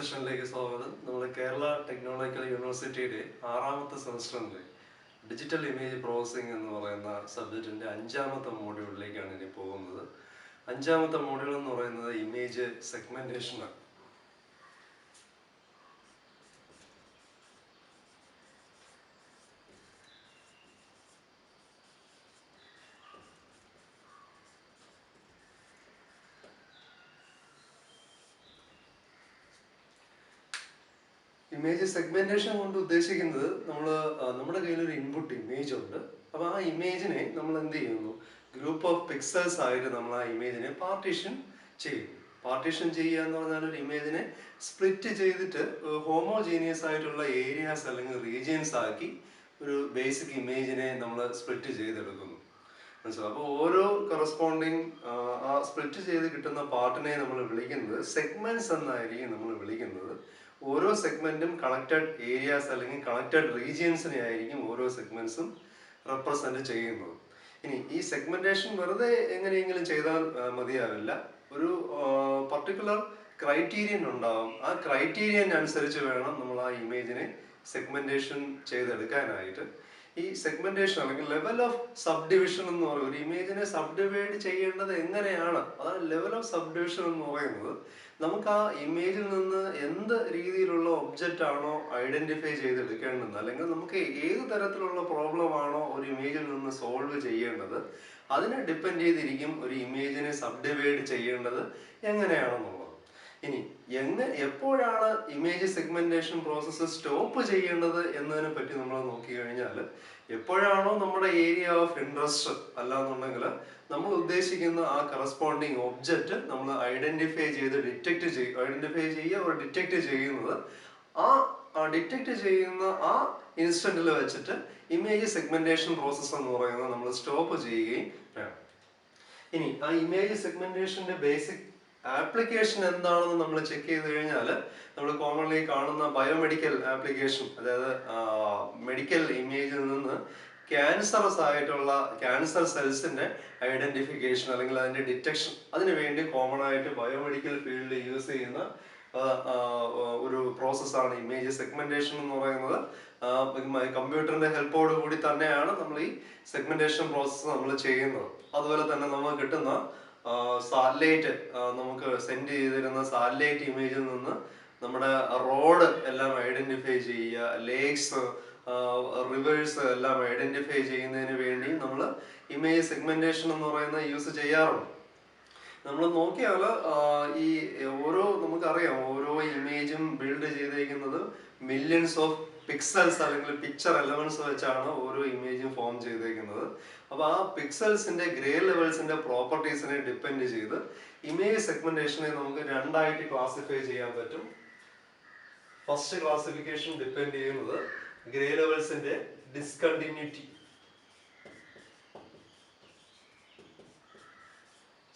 സെഷനിലേക്ക് സ്വാഗതം. നമ്മൾ കേരള ടെക്നോളജിക്കൽ യൂണിവേഴ്സിറ്റിയുടെ 6ാമത്തെ സെമസ്റ്ററിൻ്റെ ഡിജിറ്റൽ ഇമേജ് പ്രോസസ്സിംഗ് എന്ന് പറയുന്ന സബ്ജക്റ്റിൻ്റെ 5ാമത്തെ മോഡ്യൂളിലേക്കാണ് ഇനി പോകുന്നത്. 5ാമത്തെ മോഡ്യൂൾ എന്ന് പറയുന്നത് ഇമേജ് സെഗ്മെന്റേഷനാണ്. ഇമേജ് സെഗ്മെന്റേഷൻ കൊണ്ട് ഉദ്ദേശിക്കുന്നത് നമ്മുടെ കയ്യിലൊരു ഇൻപുട്ട് ഇമേജ് ഉണ്ട്. അപ്പോൾ ആ ഇമേജിനെ നമ്മൾ എന്ത് ചെയ്യുന്നു, ഗ്രൂപ്പ് ഓഫ് പിക്സൽസ് ആയിട്ട് നമ്മൾ ആ ഇമേജിനെ പാർട്ടീഷൻ ചെയ്യും. പാർട്ടീഷൻ ചെയ്യുക എന്ന് പറഞ്ഞാൽ ഒരു ഇമേജിനെ സ്പ്ലിറ്റ് ചെയ്തിട്ട് ഹോമോജീനിയസ് ആയിട്ടുള്ള ഏരിയാസ് അല്ലെങ്കിൽ റീജിയൻസ് ആക്കി ഒരു ബേസിക് ഇമേജിനെ നമ്മൾ സ്പ്ലിറ്റ് ചെയ്തെടുക്കുന്നു. മനസ്സിലാവും. അപ്പോൾ ഓരോ കറസ്പോണ്ടിങ് ആ സ്പ്ലിറ്റ് ചെയ്ത് കിട്ടുന്ന പാർട്ടിനെ നമ്മൾ വിളിക്കുന്നത് സെഗ്മെന്റ്സ് എന്നായിരിക്കും നമ്മൾ വിളിക്കുന്നത്. ഓരോ സെഗ്മെന്റും കണക്റ്റഡ് ഏരിയാസ് അല്ലെങ്കിൽ കണക്റ്റഡ് റീജിയൻസിനെ ആയിരിക്കും ഓരോ സെഗ്മെന്റ്സും റെപ്രസെന്റ് ചെയ്യുന്നത്. ഇനി ഈ സെഗ്മെന്റേഷൻ വെറുതെ എങ്ങനെയെങ്കിലും ചെയ്താൽ മതിയാവില്ല. ഒരു പർട്ടിക്കുലർ ക്രൈറ്റീരിയൻ ഉണ്ടാവും. ആ ക്രൈറ്റീരിയൻ അനുസരിച്ച് വേണം നമ്മൾ ആ ഇമേജിനെ സെഗ്മെന്റേഷൻ ചെയ്തെടുക്കാനായിട്ട്. ഈ സെഗ്മെന്റേഷൻ അല്ലെങ്കിൽ ലെവൽ ഓഫ് സബ് ഡിവിഷൻ എന്ന് പറയും. ഒരു ഇമേജിനെ സബ് ഡിവൈഡ് ചെയ്യേണ്ടത് എങ്ങനെയാണ്, അതാണ് ലെവൽ ഓഫ് സബ് ഡിവിഷൻ എന്ന് പറയുന്നത്. നമുക്ക് ആ ഇമേജിൽ നിന്ന് എന്ത് രീതിയിലുള്ള ഒബ്ജക്റ്റ് ആണോ ഐഡന്റിഫൈ ചെയ്തെടുക്കേണ്ടത്, അല്ലെങ്കിൽ നമുക്ക് ഏത് തരത്തിലുള്ള പ്രോബ്ലം ആണോ ഒരു ഇമേജിൽ നിന്ന് സോൾവ് ചെയ്യേണ്ടത്, അതിനെ ഡിപ്പെൻഡ് ചെയ്തിരിക്കും ഒരു ഇമേജിനെ സബ് ഡിവൈഡ് ചെയ്യേണ്ടത് എങ്ങനെയാണെന്നുള്ളത്. ഇനി എപ്പോഴാണ് ഇമേജ് സെഗ്മെന്റേഷൻ പ്രോസസ്സ് സ്റ്റോപ്പ് ചെയ്യേണ്ടത് എന്നതിനെ പറ്റി നമ്മൾ നോക്കിക്കഴിഞ്ഞാൽ, എപ്പോഴാണോ നമ്മുടെ ഏരിയ ഓഫ് ഇൻട്രസ്റ്റ് അല്ലാന്നുണ്ടെങ്കിൽ നമ്മൾ ഉദ്ദേശിക്കുന്ന ആ കറസ്പോണ്ടിങ് ഒബ്ജക്റ്റ് നമ്മൾ ഡിറ്റക്ട് ചെയ്യുന്നത് ആ ഡിറ്റക്ട് ചെയ്യുന്ന ആ ഇൻസ്റ്റന്റിൽ വെച്ചിട്ട് ഇമേജ് സെഗ്മെന്റേഷൻ പ്രോസസ്സ് എന്ന് പറയുന്നത് നമ്മൾ സ്റ്റോപ്പ് ചെയ്യുകയും വേണം. ഇനി ആ ഇമേജ് സെഗ്മെന്റേഷന്റെ ബേസിക് ആപ്ലിക്കേഷൻ എന്താണെന്ന് നമ്മൾ ചെക്ക് ചെയ്ത് കഴിഞ്ഞാൽ, നമ്മൾ കോമൺലി കാണുന്ന ബയോമെഡിക്കൽ ആപ്ലിക്കേഷൻ, അതായത് മെഡിക്കൽ ഇമേജിൽ നിന്ന് ക്യാൻസറസ് ആയിട്ടുള്ള ക്യാൻസർ സെൽസിന്റെ ഐഡന്റിഫിക്കേഷൻ അല്ലെങ്കിൽ അതിന്റെ ഡിറ്റക്ഷൻ, അതിനു വേണ്ടി കോമൺ ആയിട്ട് ബയോമെഡിക്കൽ ഫീൽഡിൽ യൂസ് ചെയ്യുന്ന ഒരു പ്രോസസ്സാണ് ഇമേജ് സെഗ്മെന്റേഷൻ എന്ന് പറയുന്നത്. കമ്പ്യൂട്ടറിന്റെ ഹെൽപ്പോട് കൂടി തന്നെയാണ് നമ്മൾ ഈ സെഗ്മെന്റേഷൻ പ്രോസസ്സ് നമ്മൾ ചെയ്യുന്നത്. അതുപോലെ തന്നെ നമുക്ക് കിട്ടുന്ന സാറ്റലൈറ്റ്, നമുക്ക് സെൻഡ് ചെയ്തിരുന്ന സാറ്റലൈറ്റ് ഇമേജിൽ നിന്ന് നമ്മുടെ റോഡ് എല്ലാം ഐഡന്റിഫൈ ചെയ്യുക, ലേക്സ്, റിവേഴ്സ് എല്ലാം ഐഡന്റിഫൈ ചെയ്യുന്നതിന് വേണ്ടി നമ്മൾ ഇമേജ് സെഗ്മെന്റേഷൻ എന്ന് പറയുന്ന യൂസ് ചെയ്യാറുണ്ട്. നമ്മൾ നോക്കിയാൽ നമുക്കറിയാം ഓരോ ഇമേജും ബിൽഡ് ചെയ്തിരിക്കുന്നത് മില്യൺസ് ഓഫ് പിക്സൽസ് അല്ലെങ്കിൽ പിക്ചർ എലമെന്റ്സ് വെച്ചാണ് ഓരോ ഇമേജും ഫോം ചെയ്തേക്കുന്നത്. അപ്പൊ ആ പിക്സൽസിന്റെ ഗ്രേ ലെവൽസിന്റെ പ്രോപ്പർട്ടീസിനെ ഡിപ്പെൻഡ് ചെയ്ത് ഇമേജ് സെഗ്മെന്റേഷനെ നമുക്ക് രണ്ടായിട്ട് ക്ലാസിഫൈ ചെയ്യാൻ പറ്റും. ഫസ്റ്റ് ക്ലാസിഫിക്കേഷൻ ഡിപ്പെൻഡ് ചെയ്യുന്നത് ഗ്രേ ലെവൽസിന്റെ discontinuity,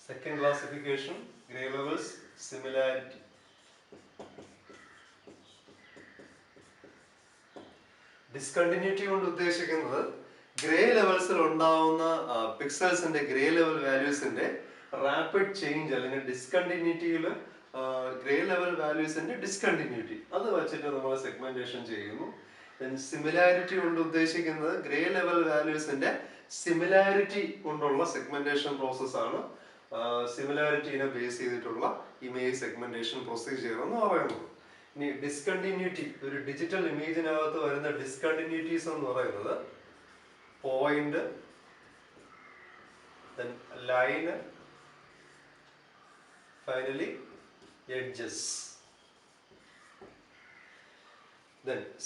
second classification grey levels similarity. Discontinuity കൊണ്ട് ഉദ്ദേശിക്കുന്നത് ഗ്രേ ലെവൽസിൽ ഉണ്ടാവുന്ന പിക്സൽസിന്റെ ഗ്രേ ലെവൽ വാല്യൂസിന്റെ റാപ്പിഡ് ചേഞ്ച്, അല്ലെങ്കിൽ ഡിസ്കണ്ടിന്യൂറ്റിയിൽ ഗ്രേ ലെവൽ വാല്യൂസിന്റെ ഡിസ്കണ്ടിന്യൂറ്റി, അത് വെച്ചിട്ട് നമ്മൾ സെഗ്മെന്റേഷൻ ചെയ്യുന്നു. സിമിലാരിറ്റി കൊണ്ട് ഉദ്ദേശിക്കുന്നത് ഗ്രേ ലെവൽ വാല്യൂസിന്റെ സിമിലാരിറ്റി കൊണ്ടുള്ള സെഗ്മെന്റേഷൻ പ്രോസസ് ആണ് സിമിലാരിറ്റിനെ ബേസ് ചെയ്തിട്ടുള്ള ഇമേജ് സെഗ്മെന്റേഷൻ പ്രൊസീജിയർ എന്ന് പറയുന്നത്. ഇനി ഡിസ്കണ്ടിന്യൂറ്റി, ഒരു ഡിജിറ്റൽ ഇമേജിനകത്ത് വരുന്ന ഡിസ്കണ്ടിന്യൂറ്റീസ് എന്ന് പറയുന്നത് point, line, finally edges.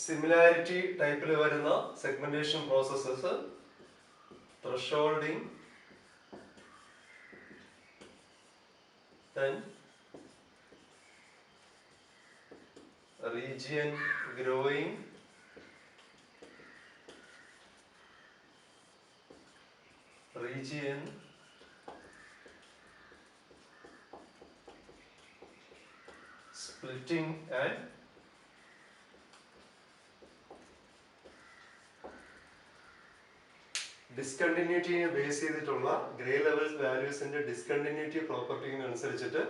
Similarity ടൈപ്പിൽ വരുന്ന segmentation processes thresholding, region growing, region splitting and ഡിസ്കണ്ടിന്യൂറ്റിയെ ബേസ് ചെയ്തിട്ടുള്ള ഗ്രേ ലെവൽ വാല്യൂസിന്റെ ഡിസ്കണ്ടിന്യൂറ്റി പ്രോപ്പർട്ടിന് അനുസരിച്ചിട്ട്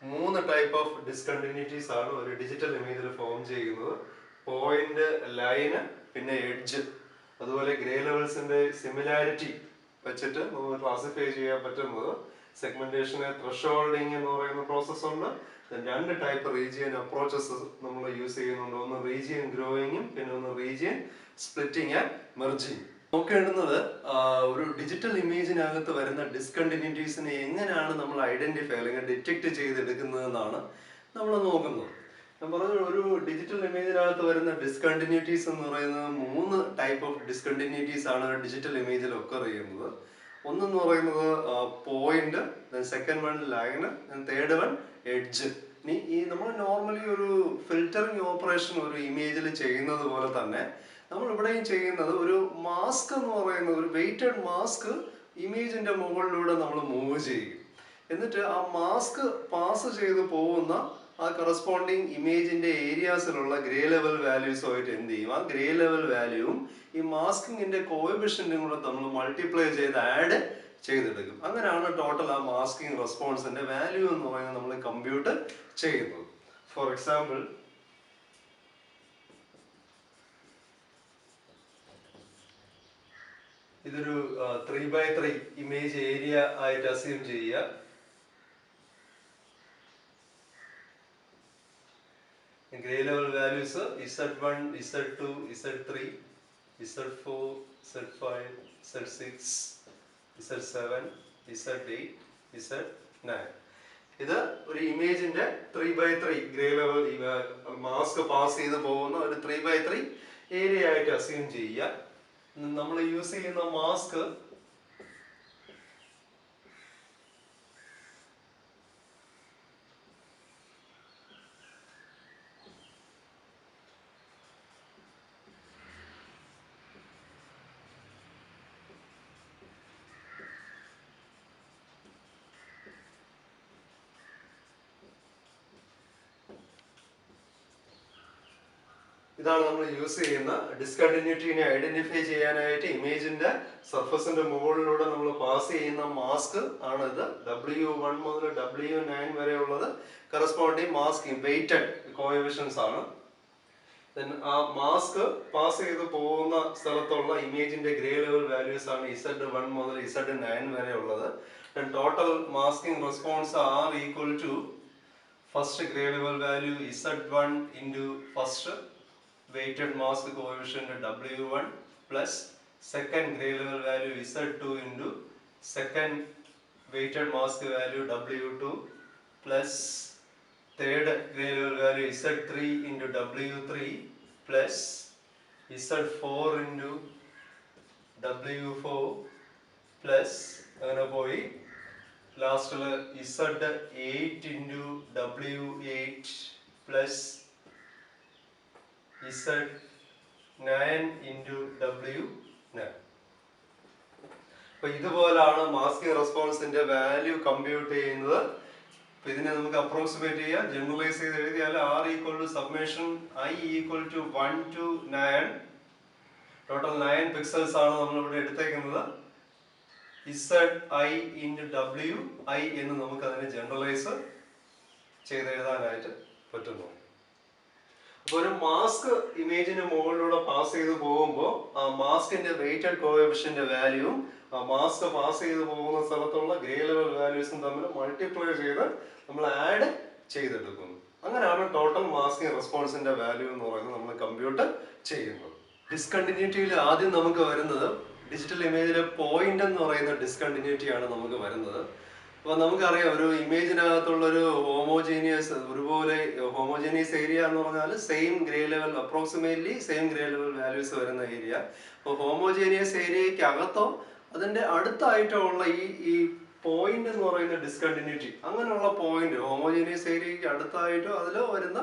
മൂന്ന് ടൈപ്പ് ഓഫ് ഡിസ്കണ്ടിന്യൂറ്റീസ് ആണ് ഒരു ഡിജിറ്റൽ ഇമേജിൽ ഫോം ചെയ്യുന്നത്. പോയിന്റ്, ലൈന്, പിന്നെ എഡ്ജ്. അതുപോലെ ഗ്രേ ലെവൽസിന്റെ സിമിലാരിറ്റി വെച്ചിട്ട് നമുക്ക് ക്ലാസിഫൈ ചെയ്യാൻ പറ്റുന്നത് സെഗ്മെന്റേഷന് ത്രെഷോൾഡിങ് എന്ന് പറയുന്ന പ്രോസസ് ഉണ്ട്. രണ്ട് ടൈപ്പ് റീജിയൻ അപ്രോച്ചസ് നമ്മൾ യൂസ് ചെയ്യുന്നുണ്ട്. ഒന്ന് റീജിയൻ ഗ്രോയിങ്ങും പിന്നെ ഒന്ന് റീജിയൻ സ്പ്ലിറ്റിംഗ് ആൻഡ് മെർജിങ്. നോക്കേണ്ടുന്നത് ഒരു ഡിജിറ്റൽ ഇമേജിനകത്ത് വരുന്ന ഡിസ്കണ്ടിന്യൂറ്റീസിനെ എങ്ങനെയാണ് നമ്മൾ ഐഡന്റിഫൈ അല്ലെങ്കിൽ ഡിറ്റക്ട് ചെയ്തെടുക്കുന്നതെന്നാണ് നമ്മൾ നോക്കുന്നത്. ഞാൻ പറഞ്ഞു, ഒരു ഡിജിറ്റൽ ഇമേജിനകത്ത് വരുന്ന ഡിസ്കണ്ടിന്യൂറ്റീസ് എന്ന് പറയുന്നത് മൂന്ന് ടൈപ്പ് ഓഫ് ഡിസ്കണ്ടിന്യൂറ്റീസ് ആണ് ഡിജിറ്റൽ ഇമേജിൽ ഒക്കർ ചെയ്യുന്നത്. ഒന്നെന്ന് പറയുന്നത് point, second one line, third one edge. ഇനി ഈ നമ്മൾ നോർമലി ഒരു ഫിൽറ്ററിങ് ഓപ്പറേഷൻ ഒരു ഇമേജിൽ ചെയ്യുന്നത് പോലെ തന്നെ നമ്മൾ ഇവിടെയും ചെയ്യുന്നത് ഒരു മാസ്ക് എന്ന് പറയുന്നത് ഒരു വെയ്റ്റഡ് മാസ്ക് ഇമേജിന്റെ മുകളിലൂടെ നമ്മൾ മൂവ് ചെയ്യും. എന്നിട്ട് ആ മാസ്ക് പാസ് ചെയ്ത് പോകുന്ന ആ കറസ്പോണ്ടിങ് ഇമേജിന്റെ ഏരിയാസിലുള്ള ഗ്രേ ലെവൽ വാല്യൂസുമായിട്ട് എന്ത് ചെയ്യും, ആ ഗ്രേ ലെവൽ വാല്യൂവും ഈ മാസ്കിങ്ങിന്റെ കോഎഫിഷ്യന്റും കൂടെ നമ്മൾ മൾട്ടിപ്ലൈ ചെയ്ത് ആഡ് ചെയ്തെടുക്കും. അങ്ങനെയാണ് ടോട്ടൽ ആ മാസ്കിംഗ് റെസ്പോൺസിന്റെ വാല്യൂ എന്ന് പറയുന്നത് നമ്മൾ കമ്പ്യൂട്ട് ചെയ്യുന്നത്. ഫോർ എക്സാമ്പിൾ, ഇതൊരു 3x3 ഇമേജ് ഏരിയ ആയിട്ട് അസ്യൂം ചെയ്യുക. Grey level values Z1, Z2, Z3, Z4, Z5, Z6, Z7, Z8, Z9. ഇത് ഒരു ഇമേജിന്റെ 3x3 grey level mask pass ചെയ്ത് പോകുന്ന ഒരു 3x3 ഏരിയ ആയിട്ട് അസ്യൂം ചെയ്യുക. നമ്മൾ യൂസ് ചെയ്യുന്ന മാസ്ക് ഇതാണ് നമ്മൾ യൂസ് ചെയ്യുന്ന ഡിസ്കണ്ടിന്യൂറ്റിനെ ഐഡന്റിഫൈ ചെയ്യാനായിട്ട് ഇമേജിന്റെ സർഫസിന്റെ മുകളിലൂടെ നമ്മൾ പാസ് ചെയ്യുന്ന മാസ്ക് ആണ് ഇത്. W1 മുതൽ W9 വരെ ഉള്ളത് കറസ്പോണ്ടിങ് മാസ്ക് വെയ്റ്റഡ് കോഎഫിഷ്യൻസ് ആണ്. ആ മാസ്ക് പാസ് ചെയ്ത് പോകുന്ന സ്ഥലത്തുള്ള ഇമേജിന്റെ ഗ്രേ ലെവൽ വാല്യൂസ് ആണ് Z1 മുതൽ Z9 വരെ ഉള്ളത്. Total masking response are equal to first grey level value Z1 into first weighted mask coefficient W1 plus second gray level value Z2 into second weighted mask value W2 plus third gray level value Z3 into W3 plus Z4 into W4 plus അങ്ങനെ പോയി ലാസ്റ്റിൽ Z8 into W8 plus Z9 into W9. അപ്പൊ ഇതുപോലാണ് masking റെസ്പോൺസിന്റെ value compute ചെയ്യുന്നത്. അപ്പൊ ഇതിനെ നമുക്ക് approximate ചെയ്യാം. ജനറലൈസ് ചെയ്ത് എഴുതിയാൽ R equal to summation I equal to 1 to 9. Total 9 pixels ആണ് നമ്മൾ ഇവിടെ എടുത്തേക്കുന്നത്. ZI into WI എന്ന് നമുക്ക് അതിനെ ജനറലൈസ് ചെയ്ത് എഴുതാനായിട്ട് പറ്റുന്നു. അപ്പോൾ ഒരു മാസ്ക് ഇമേജിന് മുകളിലൂടെ പാസ് ചെയ്ത് പോകുമ്പോൾ ആ മാസ്കിന്റെ വെയ്റ്റഡ് കോഎഫിഷ്യന്റ് വാല്യൂവും ആ മാസ്ക് പാസ് ചെയ്ത് പോകുന്ന സ്ഥലത്തുള്ള ഗ്രേ ലെവൽ വാല്യൂസും തമ്മിൽ മൾട്ടിപ്ലൈ ചെയ്ത് നമ്മൾ ആഡ് ചെയ്തെടുക്കുന്നു. അങ്ങനെയാണ് ടോട്ടൽ മാസ്കിംഗ് റെസ്പോൺസിന്റെ വാല്യൂ എന്ന് പറയുന്നത് നമ്മൾ കമ്പ്യൂട്ട് ചെയ്യുന്നത്. ഡിസ്കണ്ടിന്യൂറ്റിയിൽ ആദ്യം നമുക്ക് വരുന്നത് ഡിജിറ്റൽ ഇമേജിലെ പോയിന്റ് എന്ന് പറയുന്ന ഡിസ്കണ്ടിന്യൂറ്റി ആണ് നമുക്ക് വരുന്നത്. അപ്പോൾ നമുക്കറിയാം, ഒരു ഇമേജിനകത്തുള്ളൊരു ഒരുപോലെ ഹോമോജീനിയസ് ഏരിയ എന്ന് പറഞ്ഞാൽ same grey level, approximately same grey level values വരുന്ന ഏരിയ. അപ്പോൾ ഹോമോജീനിയസ് ഏരിയയ്ക്ക് അകത്തോ അതിന്റെ അടുത്തായിട്ടോ ഉള്ള ഈ പോയിന്റ് എന്ന് പറയുന്ന ഡിസ്കണ്ടിന്യൂറ്റി, അങ്ങനെയുള്ള പോയിന്റ് ഹോമോജീനിയസ് ഏരിയയ്ക്ക് അടുത്തായിട്ടോ അതിലോ വരുന്ന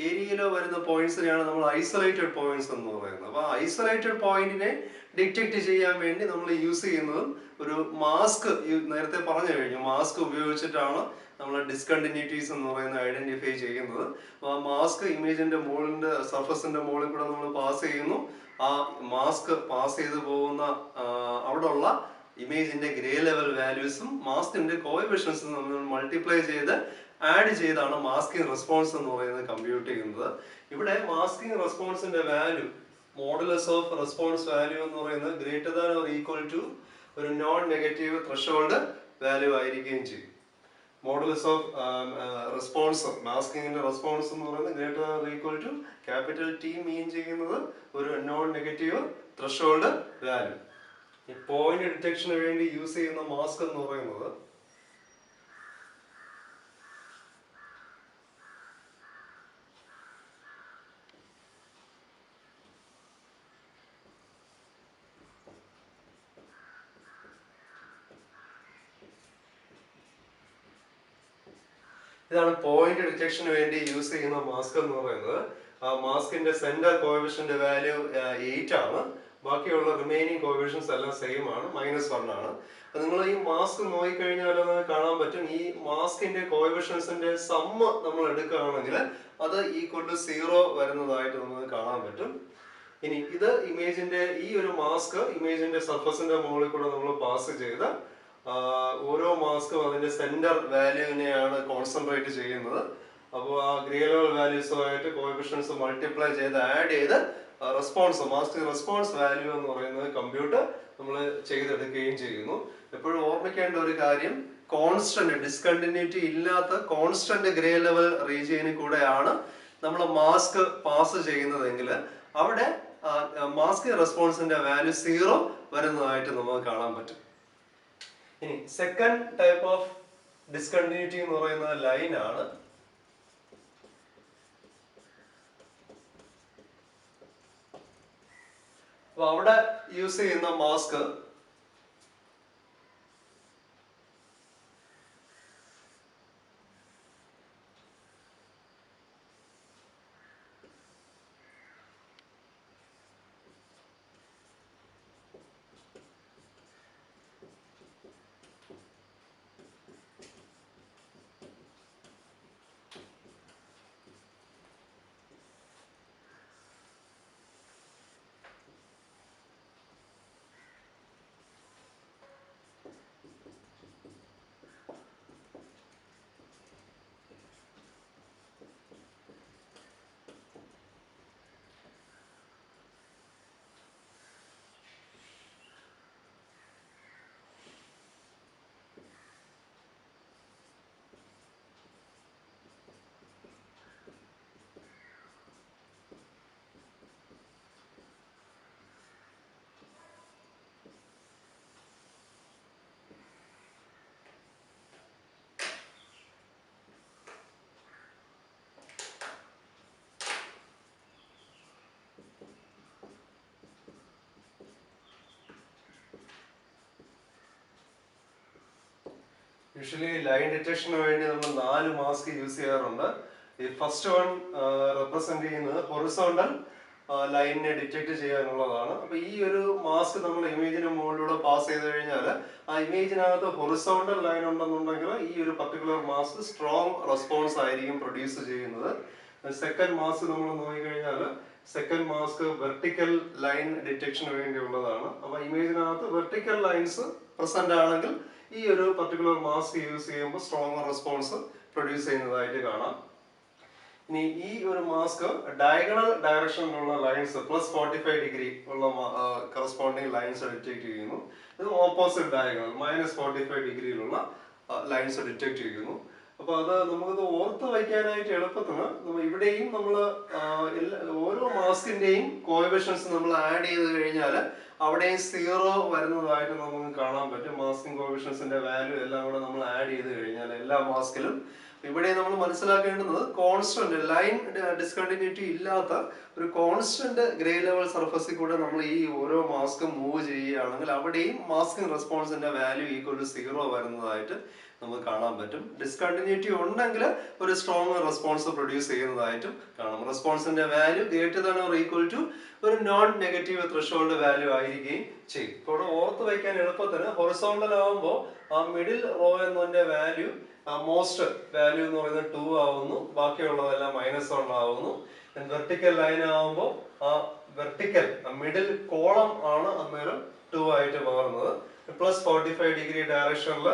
ഏരിയയിലോ വരുന്ന പോയിന്റ്സിനെയാണ് നമ്മൾ ഐസൊലേറ്റഡ് പോയിന്റ്സ് എന്ന് പറയുന്നത്. അപ്പോൾ ഐസൊലേറ്റഡ് പോയിന്റിനെ ഡിറ്റക്ട് ചെയ്യാൻ വേണ്ടി നമ്മൾ യൂസ് ചെയ്യുന്നത് ഒരു മാസ്ക്. നേരത്തെ പറഞ്ഞു കഴിഞ്ഞു, മാസ്ക് ഉപയോഗിച്ചിട്ടാണ് നമ്മൾ ഡിസ്കണ്ടിന്യൂറ്റീസ് എന്ന് പറയുന്നത് ഐഡന്റിഫൈ ചെയ്യുന്നത്. അപ്പോൾ ആ മാസ്ക് ഇമേജിന്റെ മുകളിന്റെ സർഫസിന്റെ മുകളിൽ കൂടെ നമ്മൾ പാസ് ചെയ്യുന്നു. ആ മാസ്ക് പാസ് ചെയ്ത് പോകുന്ന അവിടെ ഉള്ള ഇമേജിന്റെ ഗ്രേ ലെവൽ വാല്യൂസും മാസ്കിന്റെ കോഎഫിഷ്യൻസും നമ്മൾ മൾട്ടിപ്ലൈ ചെയ്ത് ആഡ് ചെയ്താണ് മാസ്കിംഗ് റെസ്പോൺസ് എന്ന് പറയുന്നത് കമ്പ്യൂട്ട് ചെയ്യുന്നത്. ഇവിടെ മാസ്കിംഗ് റെസ്പോൺസിന്റെ value modulus of response value എന്ന് പറയുന്നത് greater than or equal to ഒരു നോൺ നെഗറ്റീവ് ത്രെഷോൾഡ് വാല്യൂ ആയിരിക്കുകയും ചെയ്യും. മോഡുലസ് ഓഫ് റെസ്പോൺസ് മാസ്കിങ്ങിന്റെ റെസ്പോൺസ് എന്ന് പറയുന്നത് greater than or equal to capital T mean ചെയ്യുന്നത് ഒരു നോൺ നെഗറ്റീവ് ത്രെഷോൾഡ് വാല്യൂ. ഈ പോയിന്റ് ഡിറ്റക്ഷന് വേണ്ടി യൂസ് ചെയ്യുന്ന മാസ്ക് എന്ന് പറയുന്നത് ഇതാണ് പോയിന്റ് ഡിറ്റക്ഷന് വേണ്ടി യൂസ് ചെയ്യുന്ന മാസ്ക് എന്ന് പറയുന്നത്. ആ മാസ്കിന്റെ സെന്റർ കോഎഫിഷ്യന്റ് വാല്യൂ 8 ആണ്. ബാക്കിയുള്ള റിമൈനിങ് കോഎഫിഷ്യൻസ് എല്ലാം സെയിം ആണ്, -1 ആണ്. നിങ്ങൾ ഈ മാസ്ക് നോക്കിക്കഴിഞ്ഞാൽ കാണാൻ പറ്റും, ഈ മാസ്കിന്റെ കോഎഫിഷ്യൻസിന്റെ സമ്മ് നമ്മൾ എടുക്കുകയാണെങ്കിൽ അത് ഈക്വൽ ടു 0 വരുന്നതായിട്ട് നമുക്ക് കാണാൻ പറ്റും. ഇനി ഇത് ഇമേജിന്റെ ഈ ഒരു മാസ്ക് ഇമേജിന്റെ സർഫസിന്റെ മുകളിൽ കൂടെ നമ്മൾ പാസ് ചെയ്ത് ഓരോ മാസ്കും അതിന്റെ സെന്റർ വാല്യൂവിനെയാണ് കോൺസെൻട്രേറ്റ് ചെയ്യുന്നത്. അപ്പോൾ ആ ഗ്രേ ലെവൽ വാല്യൂസുമായിട്ട് കോഎഫിഷ്യൻസ് മൾട്ടിപ്ലൈ ചെയ്ത് ആഡ് ചെയ്ത് റെസ്പോൺസ് മാസ്ക് റെസ്പോൺസ് വാല്യൂ എന്ന് പറയുന്നത് കമ്പ്യൂട്ടർ നമ്മൾ ചെയ്തെടുക്കുകയും ചെയ്യുന്നു. എപ്പോഴും ഓർമ്മിക്കേണ്ട ഒരു കാര്യം, കോൺസ്റ്റന്റ് ഡിസ്കണ്ടിന്യൂറ്റി ഇല്ലാത്ത കോൺസ്റ്റന്റ് ഗ്രേ ലെവൽ റീജിയനിൽ കൂടെയാണ് നമ്മൾ മാസ്ക് പാസ് ചെയ്യുന്നതെങ്കിൽ അവിടെ മാസ്ക് റെസ്പോൺസിന്റെ വാല്യൂ 0 വരുന്നതായിട്ട് നമുക്ക് കാണാൻ പറ്റും. ഇനി സെക്കൻഡ് ടൈപ്പ് ഓഫ് ഡിസ്കണ്ടിന്യൂറ്റി എന്ന് പറയുന്ന ലൈൻ ആണ്. അപ്പൊ അവിടെ യൂസ് ചെയ്യുന്ന മാസ്ക് യൂഷ്വലി ലൈൻ ഡിറ്റക്ഷന് വേണ്ടി നമ്മൾ 4 മാസ്ക് യൂസ് ചെയ്യാറുണ്ട്. ഈ ഫസ്റ്റ് വൺ റെപ്രസെന്റ് ചെയ്യുന്നത് ഹൊറിസോണ്ടൽ ലൈനിനെ ഡിറ്റക്ട് ചെയ്യാനുള്ളതാണ്. അപ്പൊ ഈ ഒരു മാസ്ക് നമ്മൾ ഇമേജിന് മുകളിലൂടെ പാസ് ചെയ്ത് കഴിഞ്ഞാൽ ആ ഇമേജിനകത്ത് ഹൊറിസോണ്ടൽ ലൈൻ ഉണ്ടെന്നുണ്ടെങ്കിൽ ഈ ഒരു പർട്ടിക്കുലർ മാസ്ക് സ്ട്രോങ് റെസ്പോൺസ് ആയിരിക്കും പ്രൊഡ്യൂസ് ചെയ്യുന്നത്. സെക്കൻഡ് മാസ്ക് നമ്മൾ നോക്കിക്കഴിഞ്ഞാൽ സെക്കൻഡ് മാസ്ക് വെർട്ടിക്കൽ ലൈൻ ഡിറ്റക്ഷന് വേണ്ടിയുള്ളതാണ്. അപ്പൊ ഇമേജിനകത്ത് വെർട്ടിക്കൽ ലൈൻസ് പ്രസന്റ് ആണെങ്കിൽ ഈ ഒരു പർട്ടിക്കുലർ മാസ്ക് യൂസ് ചെയ്യുമ്പോൾ സ്ട്രോങ് റെസ്പോൺസ് പ്രൊഡ്യൂസ് ചെയ്യുന്നതായിട്ട് കാണാം. ഇനി ഈ ഒരു മാസ്ക് ഡയഗണൽ ഡയറക്ഷനിലുള്ള ലൈൻസ് +45 ഡിഗ്രി ഉള്ള കറസ്പോണ്ടിങ് ലൈൻസ് ഡിറ്റക്ട് ചെയ്യുന്നു. ഇത് ഓപ്പോസിറ്റ് ഡയഗണൽ -45 ഡിഗ്രിയിലുള്ള ലൈൻസ് ഡിറ്റക്ട് ചെയ്യുന്നു. അപ്പൊ അത് നമുക്കത് ഓർത്ത് വയ്ക്കാനായിട്ട് എളുപ്പത്തിന് നമ്മൾ ഇവിടെയും നമ്മൾ ഓരോ മാസ്കിന്റെയും കോഎഫിഷ്യൻസ് നമ്മൾ ആഡ് ചെയ്ത് കഴിഞ്ഞാൽ അവിടെയും 0 വരുന്നതായിട്ട് നമുക്ക് കാണാൻ പറ്റും. മാസ്കിംഗ് കോഎഫിഷ്യൻസിന്റെ വാല്യൂ എല്ലാം കൂടെ നമ്മൾ ആഡ് ചെയ്ത് കഴിഞ്ഞാൽ എല്ലാ മാസ്കിലും ഇവിടെ നമ്മൾ മനസ്സിലാക്കേണ്ടുന്നത് കോൺസ്റ്റന്റ് ലൈൻ ഡിസ്കണ്ടിന്യൂറ്റി ഇല്ലാത്ത ഒരു കോൺസ്റ്റന്റ് ഗ്രേ ലെവൽ സർഫസിൽ കൂടെ നമ്മൾ ഈ ഓരോ മാസ്കും മൂവ് ചെയ്യുകയാണെങ്കിൽ അവിടെയും മാസ്കിംഗ് റെസ്പോൺസിന്റെ വാല്യൂ ഈക്വൽ ടു 0 വരുന്നതായിട്ട് നമുക്ക് കാണാൻ പറ്റും. ഡിസ്കണ്ടിന്യൂറ്റി ഉണ്ടെങ്കിൽ ഒരു സ്ട്രോങ് റെസ്പോൺസ് പ്രൊഡ്യൂസ് ചെയ്യുന്നതായിട്ടും കാണാം. റെസ്പോൺസിന്റെ value greater than or equal to ഒരു നോൺ നെഗറ്റീവ് ത്രെഷോൾഡ് വാല്യൂ ആയിരിക്കുകയും ചെയ്യും. ഇപ്പോൾ ഓർത്ത് വയ്ക്കാൻ എളുപ്പത്തിന് ഹൊറിസോണ്ടൽ ആവുമ്പോൾ ആ മിഡിൽ റോ എന്നതിന്റെ വാല്യൂ മോസ്റ്റ് വാല്യൂ എന്ന് പറയുന്നത് 2 ആവുന്നു, ബാക്കിയുള്ളതെല്ലാം -1 ആവുന്നു. വെർട്ടിക്കൽ ലൈൻ ആവുമ്പോൾ ആ വെർട്ടിക്കൽ മിഡിൽ കോളം ആണ് അന്നേരം 2 ആയിട്ട് മാറുന്നത്. +45 ഡിഗ്രി ഡയറക്ഷനിൽ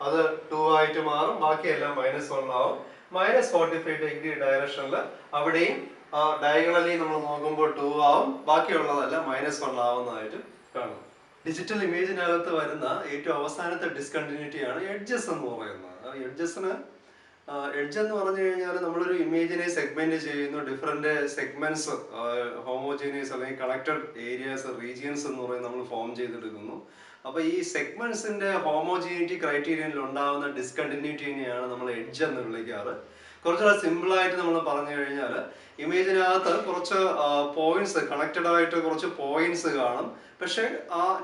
അത് 2 ആയിട്ട് മാറും, ബാക്കിയെല്ലാം -1 ആവും. -45 ഡിഗ്രി ഡയറക്ഷനിൽ അവിടെയും ഡയഗണലി നമ്മൾ നോക്കുമ്പോൾ 2 ആവും, ബാക്കിയുള്ളതല്ല -1 ആവുന്നതായിട്ട് കാണും. ഡിജിറ്റൽ ഇമേജിനകത്ത് വരുന്ന ഏറ്റവും അവസാനത്തെ ഡിസ്കണ്ടിന്യൂറ്റിയാണ് എഡ്ജസ് എന്ന് പറയുന്നത്. എഡ്ജ് എന്ന് പറഞ്ഞു കഴിഞ്ഞാൽ നമ്മളൊരു ഇമേജിനെ സെഗ്മെന്റ് ചെയ്യുന്നു, ഡിഫറെന്റ് സെഗ്മെന്റ്സ്, ഹോമോജീനിയസ് അല്ലെങ്കിൽ കണക്റ്റഡ് ഏരിയാസ്, റീജിയൻസ് എന്ന് പറയുന്നത് നമ്മൾ ഫോം ചെയ്തെടുക്കുന്നു. അപ്പൊ ഈ സെഗ്മെന്റ്സിന്റെ ഹോമോജീനിറ്റി ക്രൈറ്റീരിയനിൽ ഉണ്ടാകുന്ന ഡിസ്കണ്ടിന്യൂറ്റിനെയാണ് നമ്മൾ എഡ്ജ് എന്ന് വിളിക്കാറ്. കുറച്ചുകൂടെ സിമ്പിൾ ആയിട്ട് നമ്മൾ പറഞ്ഞു കഴിഞ്ഞാൽ ഇമേജിനകത്ത് കുറച്ച് പോയിന്റ്സ്, കണക്റ്റഡ് ആയിട്ട് കുറച്ച് പോയിന്റ്സ് കാണും. പക്ഷെ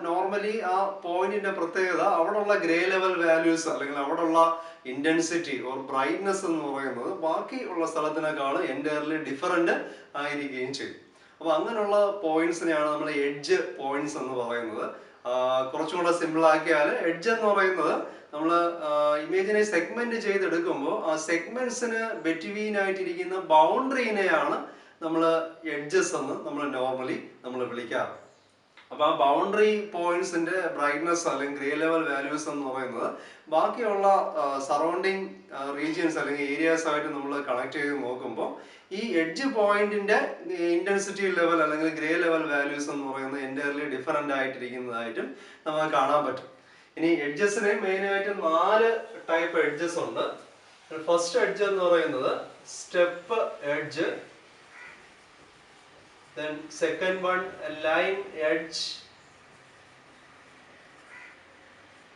നോർമലി ആ പോയിന്റിന്റെ പ്രത്യേകത അവിടെയുള്ള ഗ്രേ ലെവൽ വാല്യൂസ് അല്ലെങ്കിൽ അവിടെയുള്ള ഇന്റൻസിറ്റി ഓർ ബ്രൈറ്റ്നെസ് എന്ന് പറയുന്നത് ബാക്കി ഉള്ള സ്ഥലത്തിനേക്കാളും എൻറ്റയർലി ഡിഫറെന്റ് ആയിരിക്കുകയും ചെയ്യും. അപ്പൊ അങ്ങനെയുള്ള പോയിന്റ്സിനെയാണ് നമ്മൾ എഡ്ജ് പോയിന്റ്സ് എന്ന് പറയുന്നത്. കുറച്ചും കൂടെ സിമ്പിൾ ആക്കിയാൽ എഡ്ജ് എന്ന് പറയുന്നത് നമ്മൾ ഇമേജിനെ സെഗ്മെന്റ് ചെയ്തെടുക്കുമ്പോൾ ആ സെഗ്മെന്റ്സിന് ബിറ്റ്വീൻ ആയിട്ടിരിക്കുന്ന ബൗണ്ടറിനെയാണ് നമ്മൾ എഡ്ജസ് എന്ന് നമ്മൾ നോർമലി വിളിക്കാറ്. അപ്പൊ ആ ബൗണ്ടറി പോയിന്റ്സിന്റെ ബ്രൈറ്റ്നസ് അല്ലെങ്കിൽ ഗ്രേ ലെവൽ വാല്യൂസ് എന്ന് പറയുന്നത് ബാക്കിയുള്ള സറൗണ്ടിങ് റീജിയൻസ് അല്ലെങ്കിൽ ഏരിയാസ് ആയിട്ട് നമ്മൾ കണക്ട് ചെയ്ത് നോക്കുമ്പോൾ ഈ എഡ്ജ് പോയിന്റിന്റെ ഇന്റൻസിറ്റി ലെവൽ അല്ലെങ്കിൽ ഗ്രേ ലെവൽ വാല്യൂസ് എന്ന് പറയുന്നത് എൻറ്റയർലി ഡിഫറെന്റ് ആയിട്ടിരിക്കുന്നതായിട്ടും നമുക്ക് കാണാൻ പറ്റും. ഇനി എഡ്ജസിന് മെയിൻ ആയിട്ട് 4 ടൈപ്പ് എഡ്ജസ് ഉണ്ട്. ഫസ്റ്റ് എഡ്ജ് എന്ന് പറയുന്നത് step edge, then second one line edge,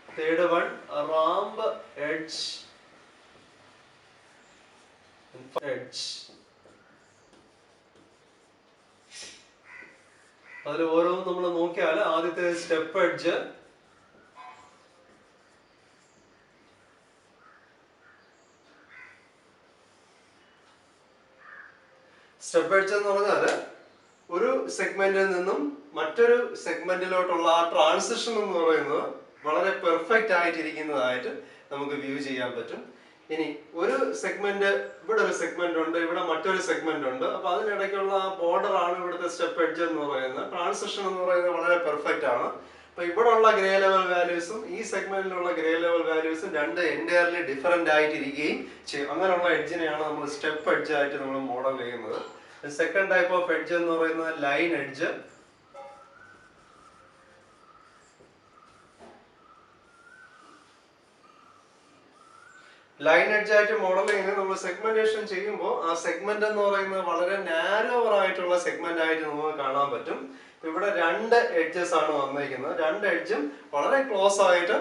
third one ramp edge, edge. അതിൽ ഓരോന്നും നമ്മൾ നോക്കിയാൽ ആദ്യത്തെ സ്റ്റെപ്പ് എഡ്ജ്, സ്റ്റെപ്പ് എഡ്ജ് എന്ന് പറഞ്ഞാൽ ഒരു സെഗ്മെന്റിൽ നിന്നും മറ്റൊരു സെഗ്മെന്റിലോട്ടുള്ള ആ ട്രാൻസിഷൻ എന്ന് പറയുന്നത് വളരെ പെർഫെക്റ്റ് ആയിട്ടിരിക്കുന്നതായിട്ട് നമുക്ക് വ്യൂ ചെയ്യാൻ പറ്റും. ഇനി ഒരു സെഗ്മെന്റ്, ഇവിടെ ഒരു സെഗ്മെന്റ് ഉണ്ട്, ഇവിടെ മറ്റൊരു സെഗ്മെന്റ് ഉണ്ട്. അപ്പൊ അതിനിടയ്ക്കുള്ള ആ ബോർഡർ ആണ് ഇവിടുത്തെ സ്റ്റെപ്പ് എഡ്ജ് എന്ന് പറയുന്നത്. ട്രാൻസിഷൻ എന്ന് പറയുന്നത് വളരെ പെർഫെക്റ്റ് ആണ്. അപ്പൊ ഇവിടെ ഉള്ള ഗ്രേ ലെവൽ വാല്യൂസും ഈ സെഗ്മെന്റിലുള്ള ഗ്രേ ലെവൽ വാല്യൂസും രണ്ട് എൻറ്റയർലി ഡിഫറെന്റ് ആയിട്ടിരിക്കുകയും ചെയ്യും. അങ്ങനെയുള്ള എഡ്ജിനെയാണ് നമ്മൾ സ്റ്റെപ്പ് എഡ്ജ് ആയിട്ട് നമ്മൾ മോഡൽ ചെയ്യുന്നത്. സെക്കൻഡ് ടൈപ്പ് ഓഫ് എഡ്ജ് എന്ന് പറയുന്നത് ലൈൻ എഡ്ജ്. ലൈൻ എഡ്ജ് ആയിട്ട് മോഡൽ ചെയ്യുന്നത് നമ്മൾ സെഗ്മെന്റേഷൻ ചെയ്യുമ്പോൾ ആ സെഗ്മെന്റ് എന്ന് പറയുന്നത് വളരെ നാരോവർ ആയിട്ടുള്ള സെഗ്മെന്റ് ആയിട്ട് നമുക്ക് കാണാൻ പറ്റും. ഇവിടെ 2 എഡ്ജസ് ആണ് വന്നിരിക്കുന്നത്. 2 എഡ്ജും വളരെ ക്ലോസ് ആയിട്ട്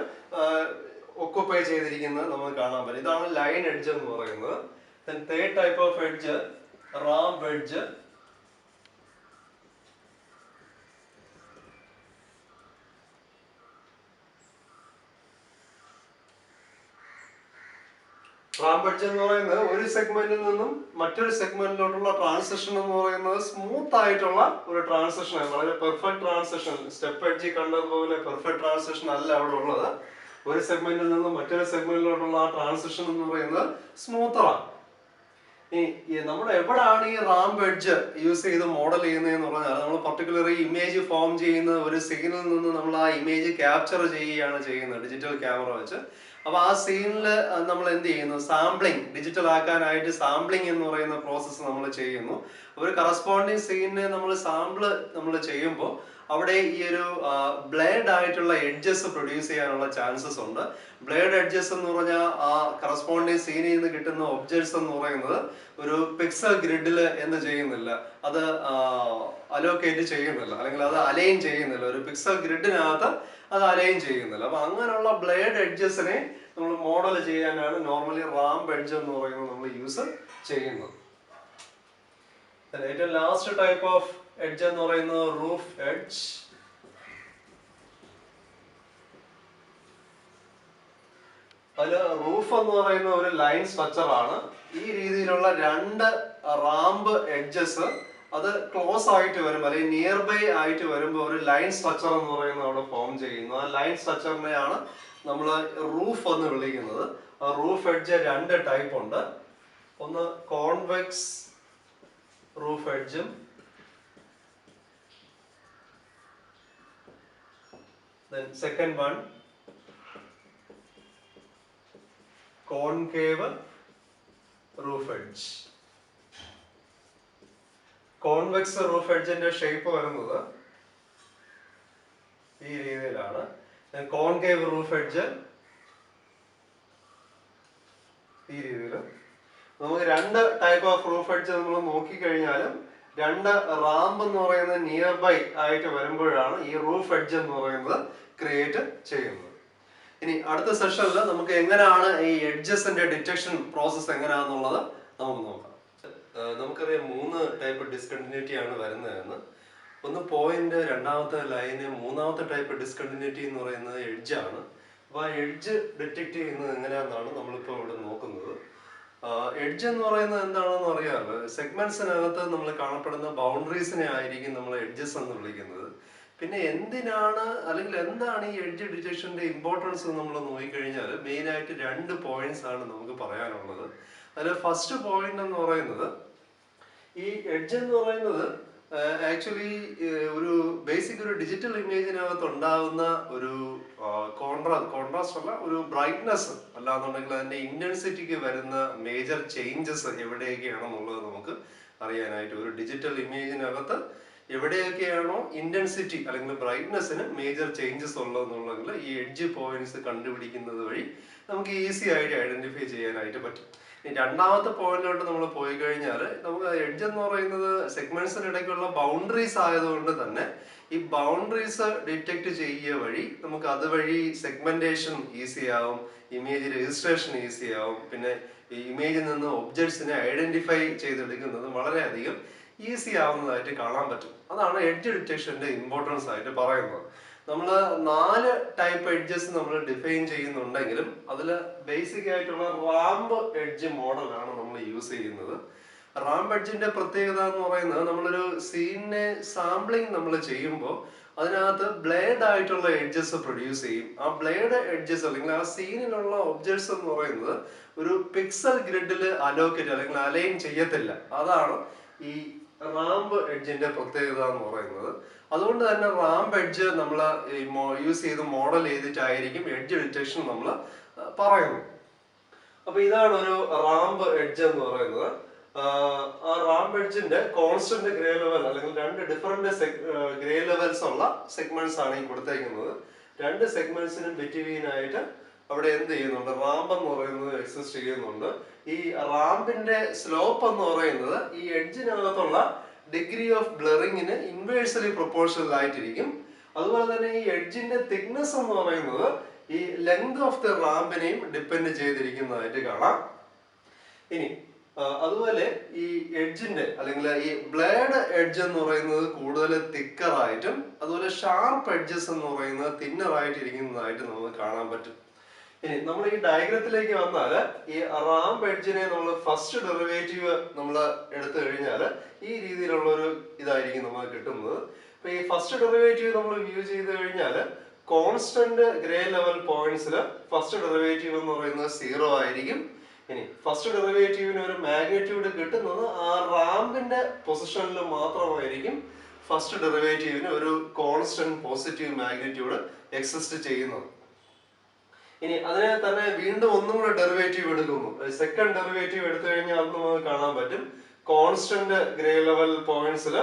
ഒക്കുപ്പൈ ചെയ്തിരിക്കുന്നത് നമുക്ക് കാണാൻ പറ്റും. ഇതാണ് ലൈൻ എഡ്ജ് എന്ന് പറയുന്നത്. Third type of edge ramp edge. Ramp edge എന്ന് പറയുന്നത് ഒരു സെഗ്മെന്റിൽ നിന്നും മറ്റൊരു സെഗ്മെന്റിലോട്ടുള്ള ട്രാൻസിഷൻ എന്ന് പറയുന്നത് സ്മൂത്ത് ആയിട്ടുള്ള ഒരു ട്രാൻസിഷൻ ആണ്, വളരെ പെർഫെക്റ്റ് ട്രാൻസിഷൻ. സ്റ്റെപ്പ് എഡ്ജിൽ കണ്ടതുപോലെ പെർഫെക്റ്റ് ട്രാൻസിഷൻ അല്ല അവിടെ ഉള്ളത്. ഒരു സെഗ്മെന്റിൽ നിന്നും മറ്റൊരു സെഗ്മെന്റിലോട്ടുള്ള ആ ട്രാൻസിഷൻ എന്ന് പറയുന്നത് സ്മൂത്തറാണ്. നമ്മൾ എവിടെയാണ് ഈ റാംപ് എഡ്ജ് യൂസ് ചെയ്ത് മോഡൽ ചെയ്യുന്നതെന്ന് പറഞ്ഞാൽ നമ്മൾ പർട്ടിക്കുലറി ഇമേജ് ഫോം ചെയ്യുന്ന ഒരു സീനിൽ നിന്ന് നമ്മൾ ആ ഇമേജ് ക്യാപ്ചർ ചെയ്യുകയാണ് ചെയ്യുന്നത് ഡിജിറ്റൽ ക്യാമറ വെച്ച്. അപ്പൊ ആ സീനിൽ നമ്മൾ എന്ത് ചെയ്യുന്നു, സാമ്പിളിങ്, ഡിജിറ്റൽ ആക്കാനായിട്ട് സാമ്പിളിങ് എന്ന് പറയുന്ന പ്രോസസ്സ് നമ്മൾ ചെയ്യുന്നു. ഒരു കറസ്പോണ്ടിങ് സീനിനെ നമ്മൾ ചെയ്യുമ്പോൾ അവിടെ ഈ ഒരു ബ്ലേഡ് ആയിട്ടുള്ള എഡ്ജസ് പ്രൊഡ്യൂസ് ചെയ്യാനുള്ള ചാൻസസ് ഉണ്ട്. ബ്ലേഡ് എഡ്ജസ് എന്ന് പറഞ്ഞാൽ ആ കറസ്പോണ്ടിങ് സീനിൽ നിന്ന് കിട്ടുന്ന ഒബ്ജക്ട്സ് എന്ന് പറയുന്നത് ഒരു പിക്സൽ ഗ്രിഡിൽ എന്ത് ചെയ്യുന്നില്ല, അത് അലോക്കേറ്റ് ചെയ്യുന്നില്ല, അല്ലെങ്കിൽ അത് അലൈൻ ചെയ്യുന്നില്ല. ഒരു പിക്സൽ ഗ്രിഡിനകത്ത് അത് അലൈൻ ചെയ്യുന്നില്ല. അപ്പൊ അങ്ങനെയുള്ള ബ്ലേഡ് എഡ്ജസിനെ നമ്മൾ മോഡൽ ചെയ്യാനാണ് നോർമലി റാംപ് എഡ്ജ് എന്ന് പറയുന്നത് നമ്മൾ യൂസ് ചെയ്യുന്നത്. ഏറ്റവും ലാസ്റ്റ് ടൈപ്പ് ഓഫ് എഡ്ജ് എന്ന് പറയുന്നത് റൂഫ് എഡ്ജ്. അതില് റൂഫ് എന്ന് പറയുന്ന ഒരു ലൈൻ സ്ട്രക്ചർ ആണ്. ഈ രീതിയിലുള്ള 2 റാംപ് എഡ്ജസ് അത് ക്ലോസ് ആയിട്ട് വരുമ്പോൾ അല്ലെങ്കിൽ നിയർ ബൈ ആയിട്ട് വരുമ്പോൾ ഒരു ലൈൻ സ്ട്രക്ചർ എന്ന് പറയുന്നത് അവിടെ ഫോം ചെയ്യുന്നു. ആ ലൈൻ സ്ട്രക്ചറിനെയാണ് നമ്മൾ റൂഫ് എന്ന് വിളിക്കുന്നത്. ആ റൂഫ് എഡ്ജ് 2 ടൈപ്പ് ഉണ്ട്. ഒന്ന് കോൺവെക്സ് റൂഫ് എഡ്ജും then second one concave roof edge. Convex roof എഡ്ജിന്റെ ഷേപ്പ് വരുന്നത് ഈ രീതിയിലാണ്. കോൺകേവ് റൂഫ് എഡ്ജ് ഈ രീതിയിൽ. നമുക്ക് രണ്ട് ടൈപ്പ് ഓഫ് റൂഫ് എഡ്ജ് നമ്മൾ നോക്കിക്കഴിഞ്ഞാലും രണ്ട് റാമ്പ് എന്ന് പറയുന്നത് നിയർ ബൈ ആയിട്ട് വരുമ്പോഴാണ് ഈ റൂഫ് എഡ്ജ് എന്ന് പറയുന്നത് ക്രിയേറ്റ് ചെയ്യുന്നത്. ഇനി അടുത്ത സെഷനിൽ നമുക്ക് എങ്ങനെയാണ് ഈ എഡ്ജസിന്റെ ഡിറ്റക്ഷൻ പ്രോസസ് എങ്ങനെയാണെന്നുള്ളത് നമുക്ക് നോക്കാം. നമുക്കറിയാം 3 ടൈപ്പ് ഡിസ്കണ്ടിന്യൂറ്റി ആണ് വരുന്നതെന്ന്. ഒന്ന് പോയിന്റ്, രണ്ടാമത്തെ ലൈന്, മൂന്നാമത്തെ ടൈപ്പ് ഡിസ്കണ്ടിന്യൂറ്റി എന്ന് പറയുന്നത് എഡ്ജാണ്. അപ്പോൾ ആ എഡ്ജ് ഡിറ്റക്ട് ചെയ്യുന്നത് എങ്ങനെയാണെന്നാണ് നമ്മളിപ്പോൾ ഇവിടെ നോക്കുന്നത്. എഡ്ജ് എന്ന് പറയുന്നത് എന്താണെന്ന് അറിയാമല്ലോ. സെഗ്മെന്റ്സിനകത്ത് നമ്മൾ കാണപ്പെടുന്ന ബൗണ്ടറീസിനെ ആയിരിക്കും നമ്മൾ എഡ്ജസ് എന്ന് വിളിക്കുന്നത്. പിന്നെ എന്തിനാണ് അല്ലെങ്കിൽ എന്താണ് ഈ എഡ്ജ് ഡിറ്റക്ഷന്റെ ഇമ്പോർട്ടൻസ് നമ്മൾ നോക്കിക്കഴിഞ്ഞാൽ മെയിനായിട്ട് 2 പോയിന്റ്സ് ആണ് നമുക്ക് പറയാനുള്ളത്. അതിൽ ഫസ്റ്റ് പോയിന്റ് എന്ന് പറയുന്നത് ഈ എഡ്ജ് എന്ന് പറയുന്നത് ആക്ച്വലി ഒരു ബേസിക് ഒരു ഡിജിറ്റൽ ഇമേജിനകത്ത് ഉണ്ടാകുന്ന ഒരു കോൺട്രാസ്റ്റ് അല്ല, ഒരു ബ്രൈറ്റ്നെസ് അല്ലാന്നുണ്ടെങ്കിൽ അതിന്റെ ഇന്റൻസിറ്റിക്ക് വരുന്ന മേജർ ചേഞ്ചസ് എവിടെയൊക്കെയാണെന്നുള്ളത് നമുക്ക് അറിയാനായിട്ട്. ഒരു ഡിജിറ്റൽ ഇമേജിനകത്ത് എവിടെയൊക്കെയാണോ ഇന്റൻസിറ്റി അല്ലെങ്കിൽ ബ്രൈറ്റ്നെസ്സിന് മേജർ ചേഞ്ചസ് ഉള്ളതെന്നുള്ളതെങ്കിൽ ഈ എഡ്ജ് പോയിന്റ്സ് കണ്ടുപിടിക്കുന്നത് വഴി നമുക്ക് ഈസി ആയിട്ട് ഐഡന്റിഫൈ ചെയ്യാനായിട്ട് പറ്റും. രണ്ടാമത്തെ പോയിന്റിലോട്ട് നമ്മൾ പോയി കഴിഞ്ഞാൽ നമുക്ക് എഡ്ജ് എന്ന് പറയുന്നത് സെഗ്മെന്റ്സിനിടയ്ക്കുള്ള ബൗണ്ടറീസ് ആയതുകൊണ്ട് തന്നെ ഈ ബൗണ്ടറീസ് ഡിറ്റക്ട് ചെയ്യുക വഴി നമുക്ക് അതുവഴി സെഗ്മെന്റേഷൻ ഈസി ആവും, ഇമേജ് രജിസ്ട്രേഷൻ ഈസി ആവും. പിന്നെ ഈ ഇമേജിൽ നിന്ന് ഒബ്ജക്ട്സിനെ ഐഡന്റിഫൈ ചെയ്തെടുക്കുന്നത് വളരെയധികം ഈസി ആവുന്നതായിട്ട് കാണാൻ പറ്റും. അതാണ് എഡ്ജ് ഡിറ്റക്ഷന്റെ ഇമ്പോർട്ടൻസ് ആയിട്ട് പറയുന്നത്. നമ്മൾ 4 ടൈപ്പ് എഡ്ജസ് നമ്മൾ ഡിഫൈൻ ചെയ്യുന്നുണ്ടെങ്കിലും അതിൽ ബേസിക് ആയിട്ടുള്ള റാമ്പ് എഡ്ജ് മോഡലാണ് നമ്മൾ യൂസ് ചെയ്യുന്നത്. റാമ്പ് എഡ്ജിന്റെ പ്രത്യേകത എന്ന് പറയുന്നത് നമ്മളൊരു സീനിനെ സാമ്പിളിങ് നമ്മൾ ചെയ്യുമ്പോൾ അതിനകത്ത് ബ്ലേഡ് ആയിട്ടുള്ള എഡ്ജസ് പ്രൊഡ്യൂസ് ചെയ്യും. ആ ബ്ലേഡ് എഡ്ജസ് അല്ലെങ്കിൽ ആ സീനിലുള്ള ഒബ്ജക്ട്സ് എന്ന് പറയുന്നത് ഒരു പിക്സൽ ഗ്രിഡിൽ അലോക്കേറ്റ് അല്ലെങ്കിൽ അലൈൻ ചെയ്യത്തില്ല. അതാണ് ഈ റാമ്പ് എഡ്ജിന്റെ പ്രത്യേകത എന്ന് പറയുന്നത്. അതുകൊണ്ട് തന്നെ റാമ്പ് എഡ്ജ് നമ്മൾ യൂസ് ചെയ്ത് മോഡൽ ചെയ്തിട്ടായിരിക്കും എഡ്ജ് ഡിറ്റക്ഷൻ നമ്മൾ പറയുന്നത്. അപ്പൊ ഇതാണ് ഒരു റാമ്പ് എഡ്ജ് എന്ന് പറയുന്നത്. ആ റാമ്പ് എഡ്ജിന്റെ കോൺസ്റ്റന്റ് ഗ്രേ ലെവൽ അല്ലെങ്കിൽ 2 ഡിഫറെന്റ് ഗ്രേ ലെവൽസ് ഉള്ള സെഗ്മെന്റ്സ് ആണ് ഈ കൊടുത്തേക്കുന്നത്. 2 സെഗ്മെന്റ്സിനും ബിറ്റ്വീൻ ആയിട്ട് അവിടെ എന്ത് ചെയ്യുന്നുണ്ട്, റാമ്പ് എന്ന് പറയുന്നത് എക്സിസ്റ്റ് ചെയ്യുന്നുണ്ട്. ഈ റാമ്പിന്റെ സ്ലോപ്പ് എന്ന് പറയുന്നത് ഈ എഡ്ജിനകത്തുള്ള ഡിഗ്രി ഓഫ് ബ്ലറിങ്ങിന് ഇൻവേഴ്സലി പ്രൊപ്പോർഷണൽ ആയിട്ടിരിക്കും. അതുപോലെ തന്നെ ഈ എഡ്ജിന്റെ തിക്നെസ് എന്ന് പറയുന്നത് ഈ ലെങ്ത് ഓഫ് ദ റാമ്പിനെയും ഡിപ്പെൻഡ് ചെയ്തിരിക്കുന്നതായിട്ട് കാണാം. ഇനി അതുപോലെ ഈ എഡ്ജിന്റെ അല്ലെങ്കിൽ ഈ ബ്ലേഡ് എഡ്ജ് എന്ന് പറയുന്നത് കൂടുതൽ തിക്കർ ആയിട്ടും അതുപോലെ ഷാർപ്പ് എഡ്ജസ് എന്ന് പറയുന്നത് തിന്നർ ആയിട്ട് ഇരിക്കുന്നതായിട്ട് നമുക്ക് കാണാൻ പറ്റും. ഇനി നമ്മൾ ഈ ഡയഗ്രത്തിലേക്ക് വന്നാൽ ഈ റാമ്പ് എഡ്ജിനെ നമ്മൾ ഫസ്റ്റ് ഡെറിവേറ്റീവ് നമ്മൾ എടുത്തു കഴിഞ്ഞാൽ ഈ രീതിയിലുള്ള ഒരു ഇതായിരിക്കും നമുക്ക് കിട്ടുന്നത്. അപ്പൊ ഈ ഫസ്റ്റ് ഡെറിവേറ്റീവ് നമ്മൾ വ്യൂ ചെയ്ത് കഴിഞ്ഞാൽ കോൺസ്റ്റന്റ് ഗ്രേ ലെവൽ പോയിന്റ്സിൽ ഫസ്റ്റ് ഡെറിവേറ്റീവ് എന്ന് പറയുന്നത് 0 ആയിരിക്കും. ഇനി ഫസ്റ്റ് ഡെറിവേറ്റീവിന് ഒരു മാഗ്നിറ്റ്യൂഡ് കിട്ടുന്നത് ആ റാമ്പിന്റെ പൊസിഷനിൽ മാത്രമായിരിക്കും ഫസ്റ്റ് ഡെറിവേറ്റീവിന് ഒരു കോൺസ്റ്റന്റ് പോസിറ്റീവ് മാഗ്നിറ്റ്യൂഡ് എക്സിസ്റ്റ് ചെയ്യുന്നത്. ഇനി അതിനെ തന്നെ വീണ്ടും ഒന്നും കൂടെ ഡെറിവേറ്റീവ് എടുക്കുന്നു. സെക്കൻഡ് ഡെറിവേറ്റീവ് എടുത്തു കഴിഞ്ഞാൽ അത് നമുക്ക് കാണാൻ പറ്റും കോൺസ്റ്റന്റ് ഗ്രേ ലെവൽ പോയിന്റ്സിൽ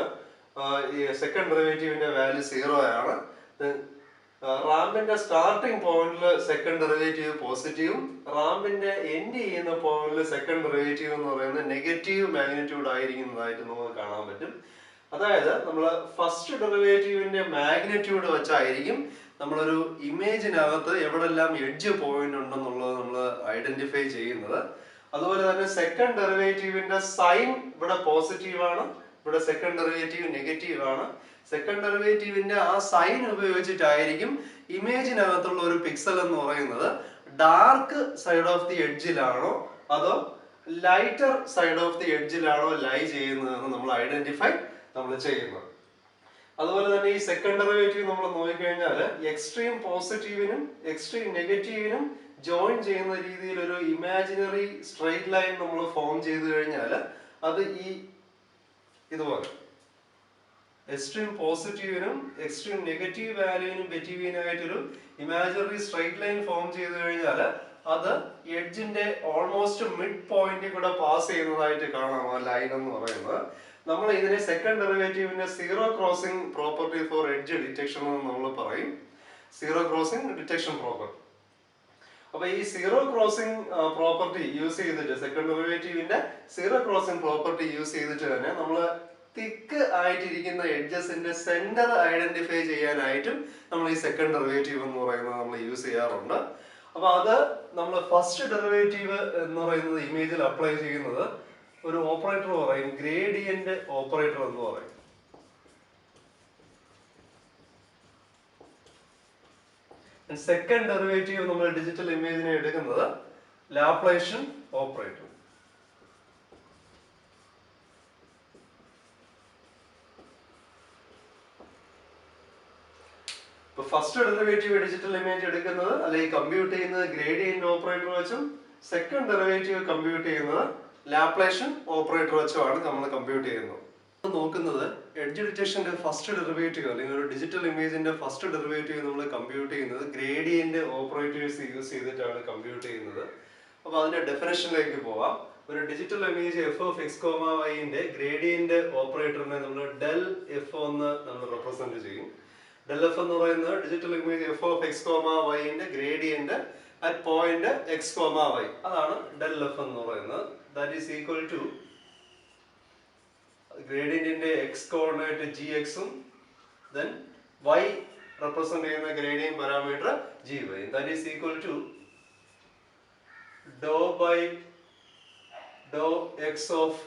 ഈ സെക്കൻഡ് ഡെറിവേറ്റീവിന്റെ വാല്യൂ 0 ആണ്. റാമ്പിന്റെ സ്റ്റാർട്ടിംഗ് പോയിന്റിൽ സെക്കൻഡ് ഡെറിവേറ്റീവ് പോസിറ്റീവും റാമ്പിന്റെ എൻഡ് ചെയ്യുന്ന പോയിന്റിൽ സെക്കൻഡ് ഡെറിവേറ്റീവ് എന്ന് പറയുന്നത് നെഗറ്റീവ് മാഗ്നിറ്റ്യൂഡ് ആയിരിക്കുന്നതായിട്ട് നമുക്ക് കാണാൻ പറ്റും. അതായത് നമ്മൾ ഫസ്റ്റ് ഡെറിവേറ്റീവിന്റെ മാഗ്നിറ്റ്യൂഡ് വെച്ചായിരിക്കും നമ്മളൊരു ഇമേജിനകത്ത് എവിടെല്ലാം എഡ്ജ് പോയിന്റ് ഉണ്ടെന്നുള്ളത് നമ്മൾ ഐഡന്റിഫൈ ചെയ്യുന്നത്. അതുപോലെ തന്നെ സെക്കൻഡ് ഡെറിവേറ്റീവിന്റെ സൈൻ ഇവിടെ പോസിറ്റീവ് ആണ്, ഇവിടെ സെക്കൻഡ് ഡെറിവേറ്റീവ് നെഗറ്റീവ് ആണ്. സെക്കൻഡ് ഡെറിവേറ്റീവിന്റെ ആ സൈൻ ഉപയോഗിച്ചിട്ടായിരിക്കും ഇമേജിനകത്തുള്ള ഒരു പിക്സൽ എന്ന് പറയുന്നത് ഡാർക്ക് സൈഡ് ഓഫ് ദി എഡ്ജിലാണോ അതോ ലൈറ്റർ സൈഡ് ഓഫ് ദി എഡ്ജിലാണോ ലൈ ചെയ്യുന്നതെന്ന് നമ്മൾ ഐഡന്റിഫൈ ചെയ്യുന്നത്. അതുപോലെ തന്നെ ഈ സെക്കൻഡ് ഡെറിവേറ്റീവ് നമ്മൾ നോക്കിക്കഴിഞ്ഞാൽ എക്സ്ട്രീം പോസിറ്റീവിനും എക്സ്ട്രീം നെഗറ്റീവിനും ജോയിൻ ചെയ്യുന്ന രീതിയിൽ ഒരു ഇമാജിനറി സ്ട്രെയിറ്റ് ലൈൻ നമ്മൾ ഫോം ചെയ്ത് കഴിഞ്ഞാൽ അത് ഈ ഇതുപോലെ എക്സ്ട്രീം പോസിറ്റീവിനും എക്സ്ട്രീം നെഗറ്റീവ് വാല്യൂവിനും ബിറ്റ്വീൻ ആയിട്ടൊരു ഇമാജിനറി സ്ട്രെയിറ്റ് ലൈൻ ഫോം ചെയ്ത് കഴിഞ്ഞാൽ അത് എഡ്ജിന്റെ ഓൾമോസ്റ്റ് മിഡ് പോയിന്റിൽ കൂടെ പാസ് ചെയ്യുന്നതായിട്ട് കാണാം ആ ലൈൻ എന്ന് പറയുന്നത്. നമ്മൾ ഇതിനെ സെക്കൻഡ് ഡെറിവേറ്റീവിന്റെ zero crossing property four edge detection എന്ന് നമ്മൾ പറയും. Zero crossing detection property. അപ്പൊ ഈ സീറോ ക്രോസിംഗ് പ്രോപ്പർട്ടി യൂസ് ചെയ്തിട്ട്, സെക്കൻഡ് ഡെറിവേറ്റീവിന്റെ സീറോ ക്രോസിംഗ് പ്രോപ്പർട്ടി യൂസ് ചെയ്തിട്ട് തന്നെ നമ്മൾ തിക്ക് ആയിട്ടിരിക്കുന്ന എഡ്ജസിന്റെ സെന്റർ ഐഡന്റിഫൈ ചെയ്യാനായിട്ടും നമ്മൾ ഈ സെക്കൻഡ് ഡെറിവേറ്റീവ് എന്ന് പറയുന്നത് നമ്മൾ യൂസ് ചെയ്യാറുണ്ട്. അപ്പൊ അത് നമ്മൾ ഫസ്റ്റ് ഡെറിവേറ്റീവ് എന്ന് പറയുന്നത് ഇമേജിൽ അപ്ലൈ ചെയ്യുന്നത് ഒരു ഓപ്പറേറ്റർ പറയും, ഗ്രേഡിയന്റ് ഓപ്പറേറ്റർ എന്ന് പറയും. സെക്കൻഡ് ഡെറിവേറ്റീവ് നമ്മൾ ഡിജിറ്റൽ ഇമേജിനെ എടുക്കുന്നത് Laplacian operator. First derivative digital image എടുക്കുന്നത് അല്ലെങ്കിൽ കമ്പ്യൂട്ട് ചെയ്യുന്നത് ഗ്രേഡിയന്റ് ഓപ്പറേറ്റർ വെച്ചും, സെക്കൻഡ് ഡെറിവേറ്റീവ് കമ്പ്യൂട്ട് ചെയ്യുന്നത് ലാപ്ലേഷ്യൻ ഓപ്പറേറ്റർ വെച്ചുമാണ് നമ്മൾ കമ്പ്യൂട്ട് ചെയ്യുന്നത്. നോക്കുന്നത് എഡ്ജ് ഡിറ്റക്ഷന്റെ ഫസ്റ്റ് ഡെറിവേറ്റീവ് അല്ലെങ്കിൽ ഒരു ഡിജിറ്റൽ ഇമേജിന്റെ ഫസ്റ്റ് ഡെറിവേറ്റീവ് നമ്മൾ കമ്പ്യൂട്ട് ചെയ്യുന്നത് ഗ്രേഡിയന്റ് ഓപ്പറേറ്റേഴ്സ് യൂസ് ചെയ്തിട്ടാണ് കമ്പ്യൂട്ട് ചെയ്യുന്നത്. അപ്പൊ അതിന്റെ ഡെഫിനേഷനിലേക്ക് പോവാം. ഒരു digital image F of X comma വൈന്റെ ഗ്രേഡിയന്റ് ഓപ്പറേറ്ററിനെ നമ്മൾ ഡെൽ എഫ് എന്ന് നമ്മൾ റെപ്രസെന്റ് ചെയ്യും. ഡെൽ എഫ് എന്ന് പറയുന്നത് digital image F of X comma വൈന്റെ gradient at point X comma Y, അതാണ് ഡെൽ എഫ് എന്ന് പറയുന്നത്. ദാറ്റ് ഈസ് ഈക്വൽ ടു ഗ്രേഡിയന്റിന്റെ എക്സ് കോർഡിനേറ്റ് ജി എക്സും ദെൻ വൈ റെപ്രസെന്റ് ചെയ്യുന്ന gradient parameter G Y. That is equal to Dr by Dr X of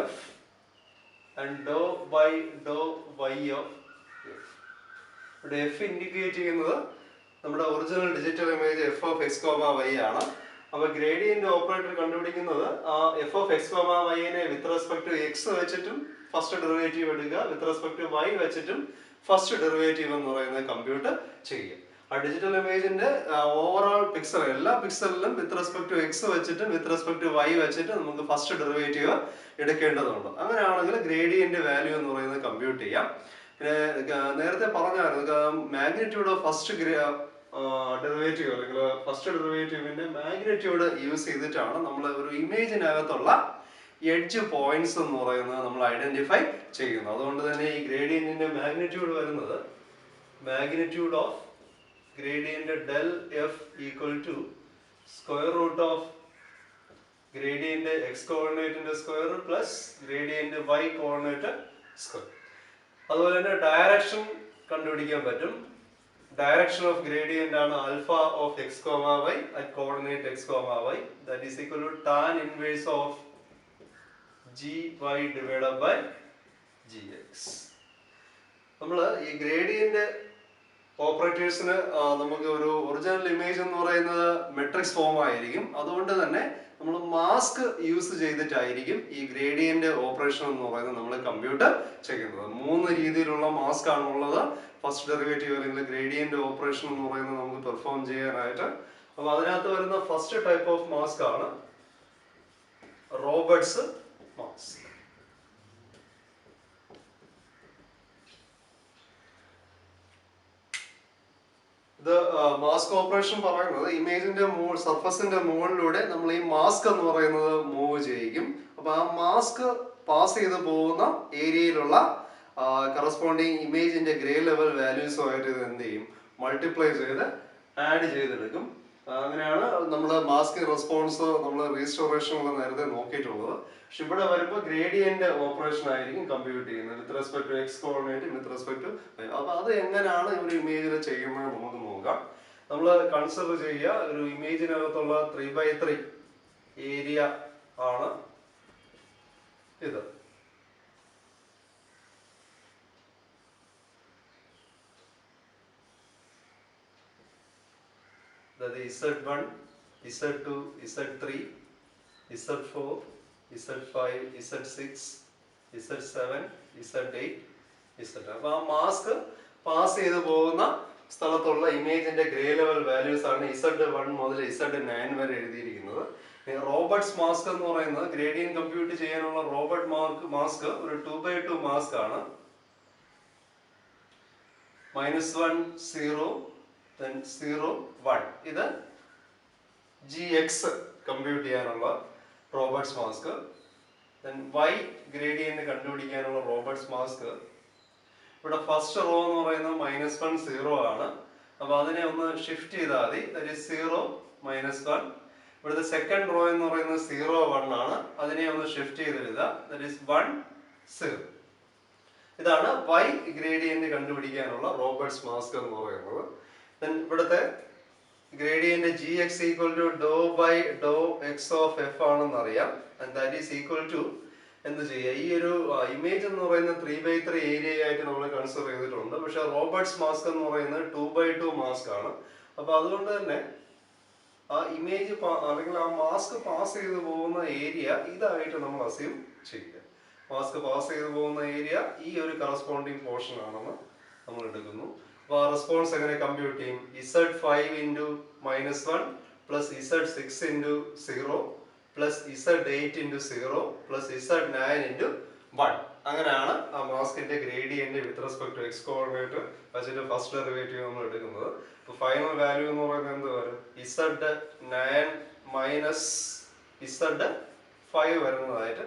F and doh by doh Y of F. ഇവിടെ F indicate ചെയ്യുന്നത് നമ്മുടെ original digital image F of X comma Y ആണ്. അപ്പൊ gradient operator കണ്ടുപിടിക്കുന്നത് ആ F of X comma വൈനെ with respect to X വെച്ചിട്ടും first derivative എടുക്കുക, വിത്ത് റെസ്പെക്ട് ടു വൈ വെച്ചിട്ടും ഫസ്റ്റ് ഡെറിവേറ്റീവ് എന്ന് പറയുന്നത് കമ്പ്യൂട്ട് ചെയ്യുക. ആ ഡിജിറ്റൽ ഇമേജിന്റെ ഓവറോൾ പിക്സൽ, എല്ലാ പിക്സലിലും വിത്ത് റെസ്പെക്ട് ടു എക്സ് വെച്ചിട്ടും വിത്ത് റെസ്പെക്ട് ടു വൈ വെച്ചിട്ട് നമുക്ക് ഫസ്റ്റ് ഡെറിവേറ്റീവ് എടുക്കേണ്ടതുണ്ട്. അങ്ങനെയാണെങ്കിൽ ഗ്രേഡിയന്റ് വാല്യൂ എന്ന് പറയുന്നത് കമ്പ്യൂട്ട് ചെയ്യാം. പിന്നെ നേരത്തെ പറഞ്ഞായിരുന്നു മാഗ്നിറ്റ്യൂഡ് ഓഫ് ഫസ്റ്റ് ഡെറിവേറ്റീവ് അല്ലെങ്കിൽ ഫസ്റ്റ് ഡെറിവേറ്റീവിന്റെ മാഗ്നിറ്റ്യൂഡ് യൂസ് ചെയ്തിട്ടാണ് നമ്മൾ ഒരു ഇമേജിനകത്തുള്ള എഡ്ജ് പോയിന്റ്സ് എന്ന് പറയുന്നത് നമ്മൾ ഐഡന്റിഫൈ ചെയ്യുന്നത്. അതുകൊണ്ട് തന്നെ ഈ ഗ്രേഡിയന്റിന്റെ മാഗ്നിറ്റ്യൂഡ് വരുന്നത് magnitude of gradient del F equal to square root of gradient X കോർഡിനേറ്റിന്റെ square plus gradient Y coordinate square. അതുപോലെ തന്നെ ഡയറക്ഷൻ കണ്ടുപിടിക്കാൻ പറ്റും. ഡയറക്ഷൻ ഓഫ് ഗ്രേഡിയന്റ് ആണ് alpha of X comma Y at coordinate X comma Y. That is equal to tan inverse of G Y divided by G X. നമ്മൾ ഈ gradient ഓപ്പറേറ്റേഴ്സിന് നമുക്ക് ഒരു original image എന്ന് പറയുന്നത് മെട്രിക്സ് ഫോം ആയിരിക്കും. അതുകൊണ്ട് തന്നെ നമ്മൾ മാസ്ക് യൂസ് ചെയ്തിട്ടായിരിക്കും ഈ ഗ്രേഡിയന്റ് ഓപ്പറേഷൻ എന്ന് പറയുന്നത് നമ്മൾ കമ്പ്യൂട്ട് ചെയ്യുന്നത്. 3 രീതിയിലുള്ള മാസ്ക് ആണ് ഉള്ളത് ഫസ്റ്റ് ഡെറിവേറ്റീവ് അല്ലെങ്കിൽ ഗ്രേഡിയന്റ് ഓപ്പറേഷൻ എന്ന് പറയുന്നത് നമുക്ക് പെർഫോം ചെയ്യാനായിട്ട്. അപ്പൊ അതിനകത്ത് വരുന്ന ഫസ്റ്റ് ടൈപ്പ് ഓഫ് മാസ്ക് ആണ് റോബർട്ട്സ് മാസ്ക്. ഇത് മാസ്ക് ഓപ്പറേഷൻ പറയുന്നത് ഇമേജിന്റെ സർഫസിന്റെ മുകളിലൂടെ നമ്മൾ ഈ മാസ്ക് എന്ന് പറയുന്നത് മൂവ് ചെയ്യിക്കും. അപ്പൊ ആ മാസ്ക് പാസ് ചെയ്ത് പോകുന്ന ഏരിയയിലുള്ള കറസ്പോണ്ടിങ് ഇമേജിന്റെ ഗ്രേ ലെവൽ വാല്യൂസുമായിട്ട് ഇത് എന്ത് ചെയ്യും, മൾട്ടിപ്ലൈ ചെയ്ത് ആഡ് ചെയ്തെടുക്കും. അങ്ങനെയാണ് നമ്മൾ മാസ്ക് റെസ്പോൺസ് നമ്മൾ റീസ്റ്റോറേഷനിൽ നേരത്തെ നോക്കിയിട്ടുള്ളത്. പക്ഷെ ഇവിടെ വരുമ്പോൾ ഗ്രേഡിയന്റ് ഓപ്പറേഷൻ ആയിരിക്കും കമ്പ്യൂട്ട് ചെയ്യുന്നത് with respect to X coordinate with respect to. അപ്പൊ അത് എങ്ങനെയാണ് ഒരു ഇമേജിൽ ചെയ്യുന്നത് നമുക്ക് നോക്കാം. നമ്മൾ കൺസിഡർ ചെയ്യുക ഒരു ഇമേജിനകത്തുള്ള 3x3 ഏരിയ ആണ് ഇത്. that is Z1, Z2, Z3, Z4, Z5, Z6, Z7, Z8, Z. അപ്പൊ ആ മാസ്ക് പാസ് ചെയ്ത് പോകുന്ന സ്ഥലത്തുള്ള ഇമേജിന്റെ ഗ്രേ ലെവൽ വാല്യൂസ് ആണ് Z1 മുതൽ Z9 വരെ എഴുതിയിരിക്കുന്നത്. റോബർട്ട്സ് മാസ്ക് എന്ന് പറയുന്നത് ഗ്രേഡിയൻ കമ്പ്യൂട്ട് ചെയ്യാനുള്ള റോബർട്ട് മാസ്ക് ഒരു 2x2 മാസ്ക് ആണ്. -1 0 then 0 1. ഇത് GX കമ്പ്യൂട്ട് ചെയ്യാനുള്ള Roberts mask, then Y gradient കണ്ടുപിടിക്കാനുള്ള റോബർട്ട്സ് മാസ്ക്. ഇവിടെ ഫസ്റ്റ് റോ എന്ന് പറയുന്നത് -1 0 ആണ്. അപ്പൊ അതിനെ ഒന്ന് ഷിഫ്റ്റ് ചെയ്താൽ മതി. That is 0 -1. ഇവിടുത്തെ സെക്കൻഡ് റോ എന്ന് പറയുന്നത് 0 1 ആണ്. അതിനെ ഒന്ന് ഷിഫ്റ്റ് ചെയ്ത് എഴുതുക. That is 1 0. ഇതാണ് Y ഗ്രേഡിയന്റ് കണ്ടുപിടിക്കാനുള്ള റോബർട്ട്സ് മാസ്ക് എന്ന് പറയുന്നത്. then ഇവിടുത്തെ gradient Gx equal to Dr by Dr X of f ആണെന്ന് അറിയാം. and that is equal to എന്ത് ചെയ്യുക, ഈ ഒരു ഇമേജ് എന്ന് പറയുന്ന 3/3 ഏരിയ ആയിട്ട് നമ്മൾ കൺസിഡർ ചെയ്തിട്ടുണ്ട്. പക്ഷെ റോബർട്ട്സ് മാസ്ക് എന്ന് പറയുന്നത് 2/2 മാസ്ക് ആണ്. അപ്പൊ അതുകൊണ്ട് തന്നെ ആ ഇമേജ് അല്ലെങ്കിൽ ആ മാസ്ക് പാസ് ചെയ്തു പോകുന്ന ഏരിയ ഇതായിട്ട് നമ്മൾ അസ്യൂം ചെയ്യുക. മാസ്ക് പാസ് ചെയ്തു പോകുന്ന ഏരിയ ഈ ഒരു കറസ്പോണ്ടിങ് പോർഷൻ ആണെന്ന് നമ്മൾ എടുക്കുന്നു. അപ്പോൾ ആ റെസ്പോൺസ് എങ്ങനെ കമ്പ്യൂട്ട് ചെയ്യും? Z5 into -1 plus Z6 into 0 plus Z8 into 0 plus Z9 into 1. അങ്ങനെയാണ് ആ മാസ്കിന്റെ gradient with respect to X coordinate വെച്ചിട്ട് ഫസ്റ്റ് ഡെറിവേറ്റീവ് നമ്മൾ എടുക്കുന്നത്. അപ്പോൾ ഫൈനൽ വാല്യൂ എന്ന് പറയുന്നത് എന്ത് വരും? Z9 മൈനസ് Z5 വരുന്നതായിട്ട്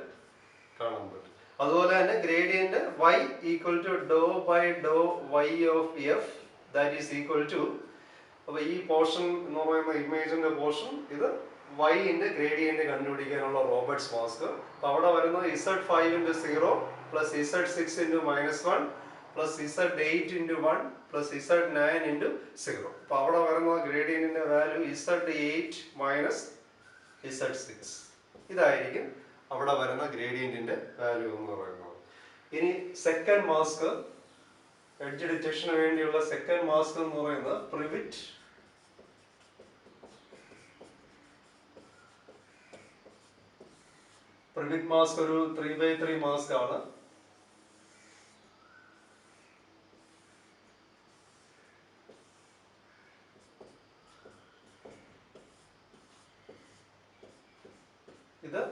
കാണാൻ പറ്റും. അതുപോലെ തന്നെ gradient Y equal to Dr by Dr Y of F that is equal to, അപ്പൊ ഈ പോർഷൻ എന്ന് പറയുന്ന ഇമേജിന്റെ പോർഷൻ ഇത് Y ന്റെ ഗ്രേഡിയന്റ് കണ്ടുപിടിക്കാനുള്ള റോബർട്ട്സ് മാസ്ക്. അപ്പൊ അവിടെ വരുന്നത് Z5 into 0 plus Z6 into -1 plus Z8 into 1 plus Z9 into 0. അപ്പൊ അവിടെ വരുന്ന ഗ്രേഡിയന്റിന്റെ വാല്യൂ Z8 മൈനസ് Z6. ഇതായിരിക്കും അവിടെ വരുന്ന ഗ്രേഡിയന്റിന്റെ വാല്യൂ എന്ന് പറയുന്നത്. ഇനി സെക്കൻഡ് മാസ്ക്, എഡ്ജ് ഡിറ്റക്ഷന് വേണ്ടിയുള്ള സെക്കൻഡ് മാസ്ക് എന്ന് പറയുന്നത് പ്രിവിറ്റ്. പ്രിവിറ്റ് മാസ്ക് ഒരു 3/3 മാസ്ക് ആണ്. ഇത്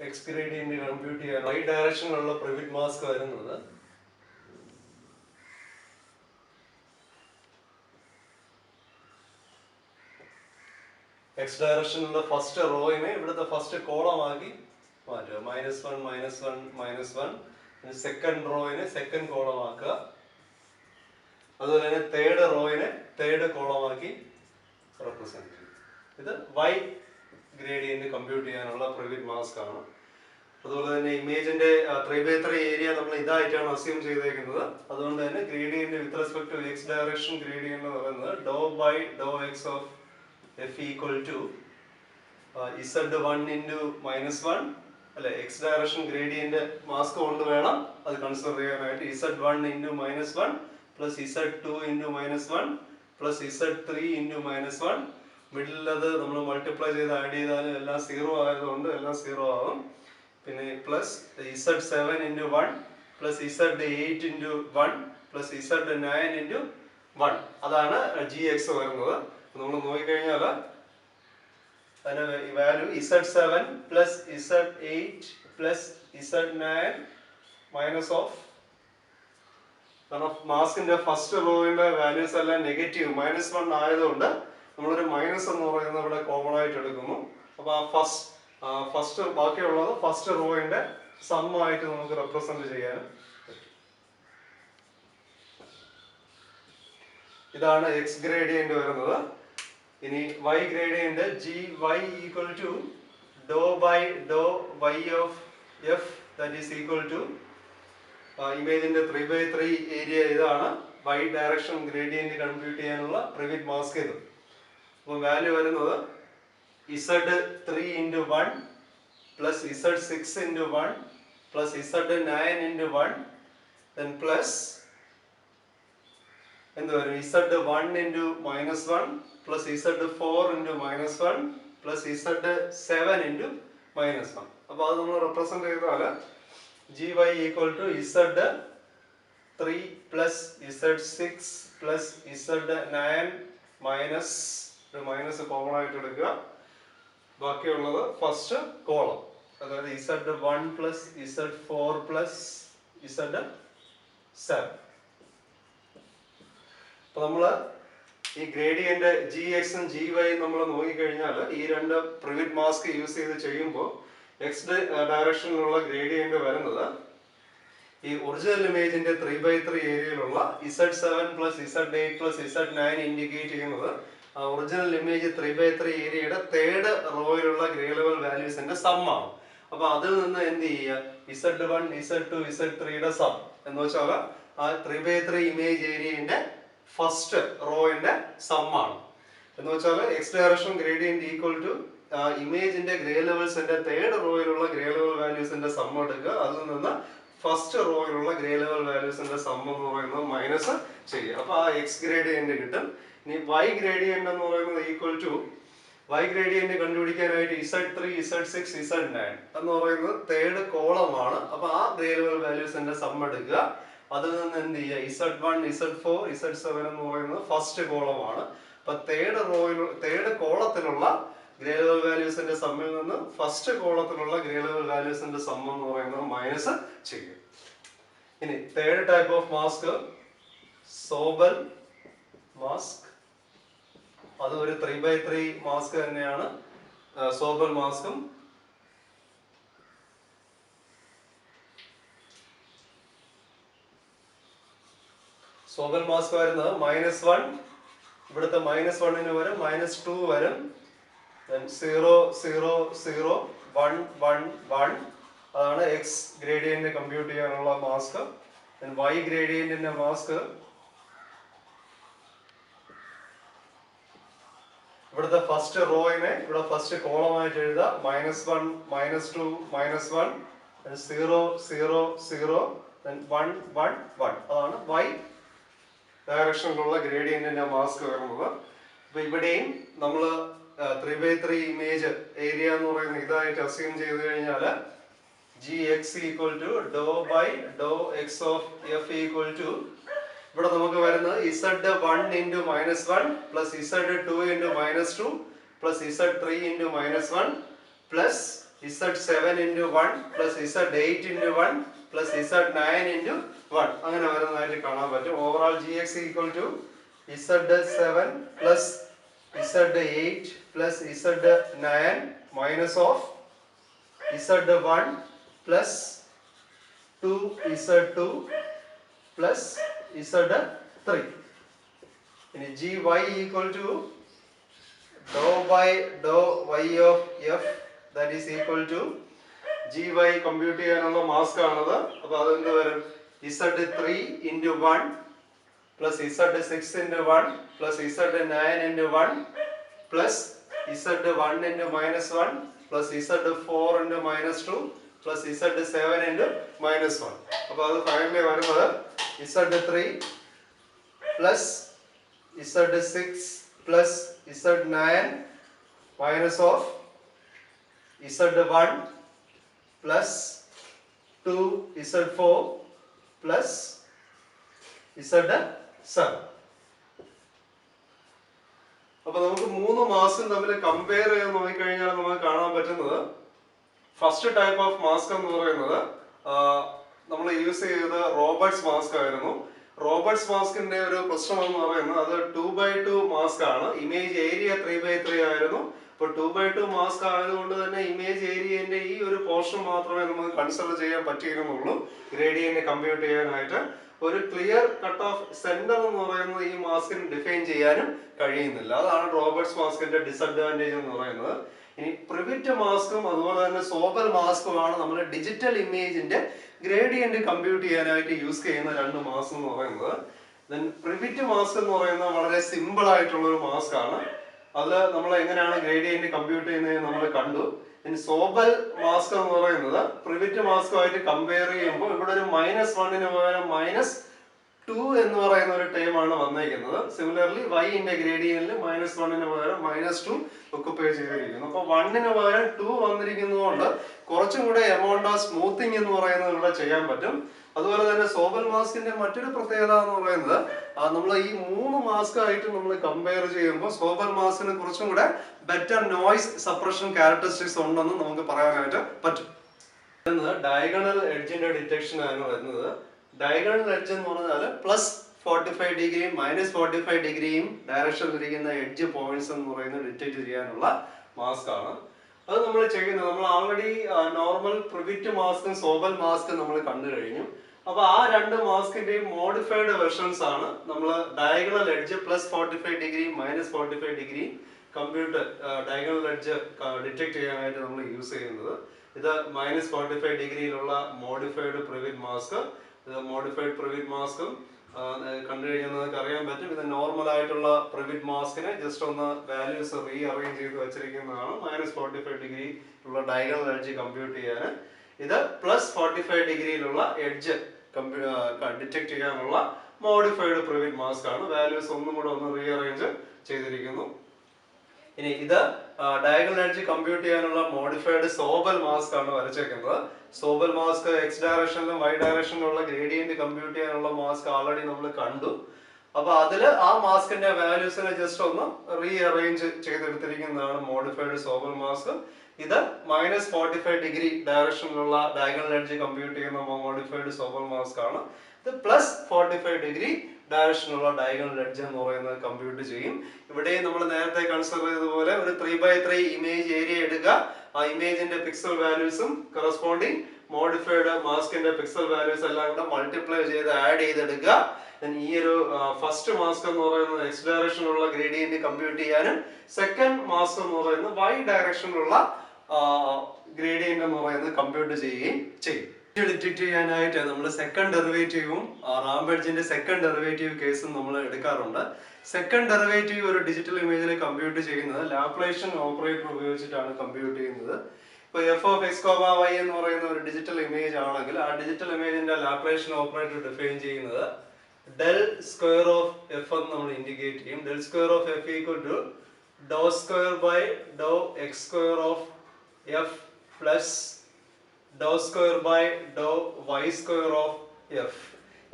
എക്സ് ഗ്രേഡിയന്റ് കമ്പ്യൂട്ട് ചെയ്യാൻ Y ഡയറക്ഷനിലുള്ള പ്രിവിറ്റ് മാസ്ക് വരുന്നത് എക്സ് ഡയറക്ഷനിലുള്ള ഫസ്റ്റ് റോയിനെ ഇവിടുത്തെ ഫസ്റ്റ് കോളം ആക്കി മാറ്റുക. -1 -1 -1. സെക്കൻഡ് റോയിനെ സെക്കൻഡ് കോളം ആക്കുക. അതുപോലെ തന്നെ തേർഡ് റോയിനെ തേർഡ് കോളം ആക്കി റെപ്രസെന്റ് ചെയ്യും. ഇത് Y ഗ്രേഡിയന്റ് കമ്പ്യൂട്ട് ചെയ്യാനുള്ള പ്രിവിറ്റ് മാസ്ക് ആണ്. അതുപോലെ തന്നെ ഇമേജിന്റെ 3/3 ഏരിയ നമ്മൾ ഇതായിട്ടാണ് അസ്യൂം ചെയ്തേക്കുന്നത്. അതുകൊണ്ട് തന്നെ gradient with respect to X direction gradient എന്ന് പറയുന്നത് doh by Dr X of F equal to Z1 into -1 അല്ലെ. എക്സ് ഡയറക്ഷൻ ഗ്രേഡിയന്റ് മാസ്ക് കൊണ്ട് വേണം അത് കൺസിഡർ ചെയ്യാനായിട്ട്. Z1 into -1 plus Z2 into -1 plus Z3 into -1. മിഡിലത് നമ്മൾ മൾട്ടിപ്ലൈ ചെയ്ത് add ചെയ്താലും എല്ലാം 0 ആയതുകൊണ്ട് എല്ലാം 0 ആകും. പിന്നെ plus Z7 into 1 plus Z8 into 1 plus Z9 into 1. അതാണ് Gx വരുന്നത്. നമ്മൾ നോക്കിക്കഴിഞ്ഞാൽ അതിന്റെ value Z7 plus Z8 plus Z9 minus of, കാരണം മാസ്കിന്റെ ഫസ്റ്റ് റോയിന്റെ വാല്യൂസ് എല്ലാം നെഗറ്റീവ് -1 ആയതുകൊണ്ട് നമ്മളൊരു മൈനസ് എന്ന് പറയുന്നത് ഇവിടെ കോമൺ ആയിട്ട് എടുക്കുന്നു. അപ്പൊ ആ ഫസ്റ്റ് ബാക്കിയുള്ളത് ഫസ്റ്റ് റോയിന്റെ സം ആയിട്ട് നമുക്ക് റെപ്രസെന്റ് ചെയ്യാനും പറ്റും. ഇതാണ് എക്സ് ഗ്രേഡിയന്റ് വരുന്നത്. ഇനി Y gradient Gy equal to Dr by Dr Y of F that is equal to ഇമേജിന്റെ 3/3 ഏരിയ ഇതാണ്. Y ഡയറക്ഷൻ ഗ്രേഡിയന്റ് കമ്പ്യൂട്ട് ചെയ്യാനുള്ള പ്രിവിറ്റ് മാസ്ക് ഇത്. അപ്പോൾ വാല്യൂ വരുന്നത് Z3 into 1 plus Z6 into 1 plus Z9 into 1 then plus എന്ത് വരും? Z1 into -1 plus Z4 into -1 plus Z7 into -1. അപ്പോൾ അത് നമ്മൾ റെപ്രസെന്റ് ചെയ്താൽ Gy equal to Z3 plus Z6 plus Z9 minus ഒരു മൈനസ് കോമൺ ആയിട്ട് എടുക്കുക. ബാക്കിയുള്ളത് ഫസ്റ്റ് കോളം, അതായത് Z1 plus Z4 plus Z7. അപ്പൊ നമ്മള് ഈ ഗ്രേഡിയന്റ് ജി എക്സും ജി വൈയും നമ്മൾ നോക്കിക്കഴിഞ്ഞാൽ ഈ രണ്ട് പ്രിവിറ്റ് മാസ്ക് യൂസ് ചെയ്ത് ചെയ്യുമ്പോൾ എക്സ് ഡയറക്ഷനിലുള്ള ഗ്രേഡിയന്റ് വരുന്നത് ഈ ഒറിജിനൽ ഇമേജിന്റെ 3/3 ഏരിയയിലുള്ള Z7 plus Z8 plus Z9 indicate ചെയ്യുന്നത് ആ ഒറിജിനൽ ഇമേജ് 3/3 ഏരിയയുടെ തേർഡ് റോയിലുള്ള ഗ്രേ ലെവൽ വാല്യൂസിന്റെ സം ആണ്. അപ്പൊ അതിൽ നിന്ന് എന്ത് ചെയ്യുക, Z1 Z2 Z3യുടെ സം എന്ന് വെച്ചാൽ ആ 3/3 ഇമേജ് ഏരിയന്റെ ഫസ്റ്റ് റോയിന്റെ സം ആണ്. എന്ന് വെച്ചാൽ X direction gradient equal to ഇമേജിന്റെ ഗ്രേ ലെവൽസിന്റെ തേർഡ് റോയിലുള്ള ഗ്രേ ലെവൽ വാല്യൂസിന്റെ സം എടുക്കുക, അതിൽ നിന്ന് ഫസ്റ്റ് റോയിലുള്ള ഗ്രേ ലെവൽ വാല്യൂസിന്റെ സം എന്ന് പറയുന്നത് മൈനസ് ചെയ്യുക. അപ്പൊ ആ എക്സ് ഗ്രേഡിയന്റ് കിട്ടും. ഇനി വൈ ഗ്രേഡിയന്റ് എന്ന് പറയുന്നത് ഈക്വൽ ടു വൈ ഗ്രേഡിയന്റ് കണ്ടുപിടിക്കാനായിട്ട് Z3 Z6 Z9 എന്ന് പറയുന്നത് തേർഡ് കോളം ആണ്. അപ്പൊ ആ ഗ്രേ ലെവൽ വാല്യൂസിന്റെ സം എടുക്കുക, അതിൽ നിന്ന് എന്ത് ചെയ്യുക, Z1 Z4 Z7 എന്ന് പറയുന്നത് ഫസ്റ്റ് കോളമാണ്. അപ്പൊ തേർഡ് കോളത്തിലുള്ള ഗ്രേ ലെവൽ വാല്യൂസിന്റെ സമ്മിൽ നിന്ന് ഫസ്റ്റ് കോളത്തിലുള്ള ഗ്രേ ലെവൽ വാല്യൂസിന്റെ സം എന്ന് പറയുന്നത് മൈനസ് ചെയ്യും. ഇനി third type of mask Sobel mask. അത് ഒരു 3/3 മാസ്ക് തന്നെയാണ്. സോബൽ മാസ്കും സോബൽ മാസ്ക് വരുന്നത് -1, ഇവിടുത്തെ -1 വരും, -2 വരും, 0 0 0 1 1 1. അതാണ് എക്സ് ഗ്രേഡിയന്റ് കമ്പ്യൂട്ട് ചെയ്യാനുള്ള മാസ്ക്. വൈ ഗ്രേഡിയന്റിന്റെ മാസ്ക് ഇവിടുത്തെ ഫസ്റ്റ് റോയിനെ ഇവിടെ ഫസ്റ്റ് കോളമായിട്ട് എഴുതുക, -1 -2 -1 0 0 0 1 1 1. അതാണ് വൈ ഡയറക്ഷനിലുള്ള ഗ്രേഡിയന്റിന്റെ മാസ്ക് വരുന്നത്. അപ്പൊ ഇവിടെയും നമ്മൾ 3/3 ഇമേജ് ഏരിയ എന്ന് പറയുന്നത് ഇതായിട്ട് അസ്യൂം ചെയ്ത് കഴിഞ്ഞാൽ Gx equal to Dr by Dr X of F equal to ഇവിടെ നമുക്ക് വരുന്നത് Z1 into -1 plus Z2 into -2 plus Z3 into -1 plus Z7 into 1 plus Z8 into 1 plus Z9 into 1 അങ്ങനെ വരുന്നതായിട്ട് കാണാൻ പറ്റും. Overall Gx equal to Z7 plus Z8 plus Z9 minus of Z1 plus 2Z2 plus Z3. ഇനി Gy equal to Dr by Dr y of f that is equal to Gy compute ചെയ്യാനുള്ള mask ആണത്. അപ്പൊ അതെന്ത് വരും, Z3 into 1 plus Z6 into 1 plus Z9 into 1 plus Z1 into -1 plus Z4 into -2 plus Z7 into -1. അപ്പൊ അത് finally വരുന്നത് Z3 plus Z6 plus Z9 minus of Z1 plus 2Z4 plus Z7. അപ്പൊ നമുക്ക് മൂന്ന് മാസ്കും തമ്മിൽ കമ്പയർ ചെയ്ത് നോക്കിക്കഴിഞ്ഞാൽ നമുക്ക് കാണാൻ പറ്റുന്നത് ഫസ്റ്റ് ടൈപ്പ് ഓഫ് മാസ്ക് എന്ന് പറയുന്നത് നമ്മൾ യൂസ് ചെയ്തത് റോബർട്ട്സ് മാസ്ക് ആയിരുന്നു. റോബർട്ട്സ് മാസ്കിന്റെ ഒരു പ്രശ്നം എന്ന് പറയുന്നത് അത് 2/2 മാസ്ക് ആണ്. ഇമേജ് ഏരിയ 3/3 ആയിരുന്നു. ഇപ്പൊ 2/2 മാസ്ക് ആയതുകൊണ്ട് തന്നെ ഇമേജ് ഏരിയന്റെ ഈ ഒരു പോർഷൻ മാത്രമേ നമുക്ക് കൺസിഡർ ചെയ്യാൻ പറ്റിയിരുന്നുള്ളൂ ഗ്രേഡിയന്റ് കമ്പ്യൂട്ട് ചെയ്യാനായിട്ട്. ഒരു ക്ലിയർ കട്ട് ഓഫ് സെന്റർ എന്ന് പറയുന്നത് ഈ മാസ്കിന് ഡിഫൈൻ ചെയ്യാനും കഴിയുന്നില്ല. അതാണ് റോബർട്ട്സ് മാസ്കിന്റെ ഡിസഡ്വാൻറ്റേജ് എന്ന് പറയുന്നത്. ഇനി പ്രിവിറ്റ് മാസ്കും അതുപോലെ തന്നെ സോബൽ മാസ്കുമാണ് നമ്മൾ ഡിജിറ്റൽ ഇമേജിന്റെ ഗ്രേഡിയന്റ് കമ്പ്യൂട്ട് ചെയ്യാനായിട്ട് യൂസ് ചെയ്യുന്ന രണ്ട് മാസ്ക് എന്ന് പറയുന്നത്. ദെൻ പ്രിവിറ്റ് മാസ്ക് എന്ന് പറയുന്നത് വളരെ സിമ്പിൾ ആയിട്ടുള്ള ഒരു മാസ്ക് ആണ്. അത് നമ്മൾ എങ്ങനെയാണ് ഗ്രേഡിയന്റ് കമ്പ്യൂട്ട് ചെയ്യുന്നത് നമ്മൾ കണ്ടു. ഇനി സോബൽ മാസ്ക് എന്ന് പറയുന്നത് പ്രിവിറ്റ് മാസ്കുമായിട്ട് കമ്പയർ ചെയ്യുമ്പോൾ ഇവിടെ ഒരു -1 പകരം -2 എന്ന് പറയുന്ന ഒരു ടേം ആണ് വന്നിരിക്കുന്നത്. സിമിലർലി വൈന്റെ ഗ്രേഡിയന്റിൽ -1 പകരം -2 ഒക്കുപൈ ചെയ്തിരിക്കുന്നു. അപ്പൊ 1 പകരം 2 വന്നിരിക്കുന്നതുകൊണ്ട് കുറച്ചും കൂടെ എമൗണ്ട് ഓഫ് സ്മൂത്തിങ് എന്ന് പറയുന്നത് ഇവിടെ ചെയ്യാൻ പറ്റും. അതുപോലെ തന്നെ സോബൽ മാസ്കിന്റെ മറ്റൊരു പ്രത്യേകത എന്ന് പറയുന്നത് നമ്മൾ ഈ മൂന്ന് മാസ്ക് ആയിട്ട് നമ്മൾ കമ്പയർ ചെയ്യുമ്പോൾ സോബൽ മാസ്കിന് കുറച്ചും കൂടെ ബെറ്റർ നോയ്സ് സപ്രഷൻ ക്യാരക്ടറിസ്റ്റിക്സ് ഉണ്ടെന്ന് നമുക്ക് പറയാനായിട്ട് പറ്റും. ഡയഗണൽ എഡ്ജിന്റെ ഡിറ്റക്ഷൻ ആണ് വരുന്നത്. ഡയഗണൽ എഡ്ജ് എന്ന് പറഞ്ഞാൽ 45 ഡിഗ്രിയും -45 ഡിഗ്രിയും ഡയറക്ഷനിൽ ഇരിക്കുന്ന എഡ്ജ് പോയിന്റ്സ് എന്ന് പറയുന്നത് ഡിറ്റക്ട് ചെയ്യാനുള്ള മാസ്ക് ആണ്. അത് നമ്മൾ ചെയ്യുന്നത്, നമ്മൾ ആൾറെഡി നോർമൽ പ്രിവിറ്റ് മാസ്കും സോബൽ മാസ്കും നമ്മൾ കണ്ടു കഴിഞ്ഞു. അപ്പൊ ആ രണ്ട് മാസ്കിന്റെയും മോഡിഫൈഡ് വെർഷൻസ് ആണ് നമ്മൾ diagonal edge +45 degree -45 degree computer diagonal edge detect ചെയ്യാനായിട്ട് നമ്മൾ യൂസ് ചെയ്യുന്നത്. ഇത് -45 ഡിഗ്രിയിലുള്ള മോഡിഫൈഡ് പ്രിവിറ്റ് മാസ്ക്. ഇത് മോഡിഫൈഡ് പ്രിവിറ്റ് മാസ്കും കണ്ടു കഴിഞ്ഞാൽ നിങ്ങൾക്ക് അറിയാൻ പറ്റും. ഇത് നോർമൽ ആയിട്ടുള്ള പ്രിവിറ്റ് മാസ്കിനെ ജസ്റ്റ് ഒന്ന് വാല്യൂസ് റീ അറേഞ്ച് ചെയ്ത് വെച്ചിരിക്കുന്നതാണ് -45 ഡിഗ്രി ഉള്ള ഡയഗണൽ എഡ്ജ് കമ്പ്യൂട്ട് ചെയ്യാൻ. ഇത് +45 ഡിഗ്രിയിലുള്ള എഡ്ജ് ഡിറ്റക്ട് ചെയ്യാനുള്ള മോഡിഫൈഡ് പ്രിവിറ്റ് മാസ്ക് ആണ്. വാല്യൂസ് ഒന്നും കൂടെ ഒന്ന് റീ അറേഞ്ച് ചെയ്തിരിക്കുന്നു. ഇനി ഇത് ഡയഗണൽ എഡ്ജ് കമ്പ്യൂട്ട് ചെയ്യാനുള്ള മോഡിഫൈഡ് സോബൽ മാസ്ക് ആണ് വരച്ചേക്കുന്നത്. സോബൽ മാസ്ക് എക്സ് ഡയറക്ഷനിലും വൈ ഡയറക്ഷനിലുള്ള ഗ്രേഡിയന്റ് കമ്പ്യൂട്ട് ചെയ്യാനുള്ള മാസ്ക് ആൾറെഡി നമ്മൾ കണ്ടു. അപ്പൊ അതില് ആ മാസ്കിന്റെ വാല്യൂസിനെ ജസ്റ്റ് ഒന്ന് റീ അറേഞ്ച് ചെയ്തെടുത്തിരിക്കുന്നതാണ് മോഡിഫൈഡ് സോബൽ മാസ്ക്. ഇത് -45 ഡിഗ്രി ഡയറക്ഷനിലുള്ള ഡയഗണൽ എഡ്ജ് കമ്പ്യൂട്ട് ചെയ്യുന്ന മോഡിഫൈഡ് സോബൽ മാസ്ക് ആണ്. ഇത് +45 ഡിഗ്രി ഡയറക്ഷനുള്ള ഡയഗണൽ എഡ്ജ് എന്ന് പറയുന്നത് കമ്പ്യൂട്ട് ചെയ്യും. ഇവിടെ നമ്മൾ നേരത്തെ കൺസിഡർ ചെയ്തതുപോലെ ഒരു 3x3 ഇമേജ് ഏരിയ എടുക്കുക. ആ ഇമേജിന്റെ പിക്സൽ വാല്യൂസും കറസ്പോണ്ടിങ് മോഡിഫൈഡ് മാസ്കിന്റെ പിക്സൽ വാല്യൂസ് എല്ലാം കൂടെ മൾട്ടിപ്ലൈ ചെയ്ത് ആഡ് ചെയ്തെടുക്കുക. ഈ ഒരു ഫസ്റ്റ് മാസ്ക് എന്ന് പറയുന്നത് എക്സ് ഡയറക്ഷനിലുള്ള ഗ്രേഡിയന്റ് കമ്പ്യൂട്ട് ചെയ്യാനും സെക്കൻഡ് മാസ്ക് എന്ന് പറയുന്നത് വൈ ഡയറക്ഷനിലുള്ള ഗ്രേഡിയന്റ് എന്ന് പറയുന്നത് കമ്പ്യൂട്ട് ചെയ്യുകയും ചെയ്യും. ഡിറ്റക്ട് ചെയ്യാനായിട്ട് നമ്മൾ സെക്കൻഡ് ഡെറിവേറ്റീവും റാംബെഡ്ജിന്റെ സെക്കൻഡ് ഡെറിവേറ്റീവ് കേസും നമ്മൾ എടുക്കാറുണ്ട്. സെക്കൻഡ് ഡെറിവേറ്റീവ് ഒരു ഡിജിറ്റൽ ഇമേജിൽ കമ്പ്യൂട്ട് ചെയ്യുന്നത് ലാപ്ലേഷ്യൻ ഓപ്പറേറ്റർ ഉപയോഗിച്ചിട്ടാണ് കമ്പ്യൂട്ട് ചെയ്യുന്നത്. ഇപ്പൊ f(x,y) എന്ന് പറയുന്ന ഒരു ഡിജിറ്റൽ ഇമേജ് ആണെങ്കിൽ ആ ഡിജിറ്റൽ ഇമേജിന്റെ ലാപ്ലേഷ്യൻ ഓപ്പറേറ്റർ ഡിഫൈൻ ചെയ്യുന്നത് del square of f എന്ന് നമ്മൾ ഇൻഡിക്കേറ്റ് ചെയ്യും. del square of f equal to dou square by dou x square of f plus dou square by dou y square of f.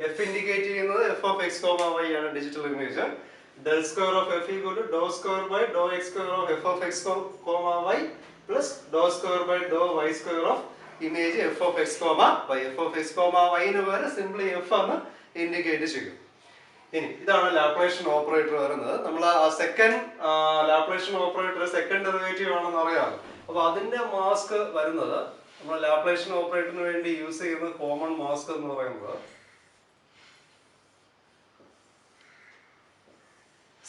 f indicate ചെയ്യുന്നത് f(x,y) ആണ് digital image. del square of f equal to dou square by dou x square of f(x,y) plus dou square by dou y square of image f(x,y). f(x,y) ന് പകരം simply f എന്ന് indicate ചെയ്യും. ഇനി ഇതാണ് Laplacian operator വരുന്നത്. നമ്മൾ ആ second Laplacian operator second derivative ആണെന്ന് അറിയാം. അപ്പൊ അതിന്റെ മാസ്ക് വരുന്നത് നമ്മൾ ലാപ്ലേഷ്യൻ ഓപ്പറേറ്ററിന് വേണ്ടി യൂസ് ചെയ്യുന്ന കോമൺ മാസ്ക് എന്ന് പറയുന്നത്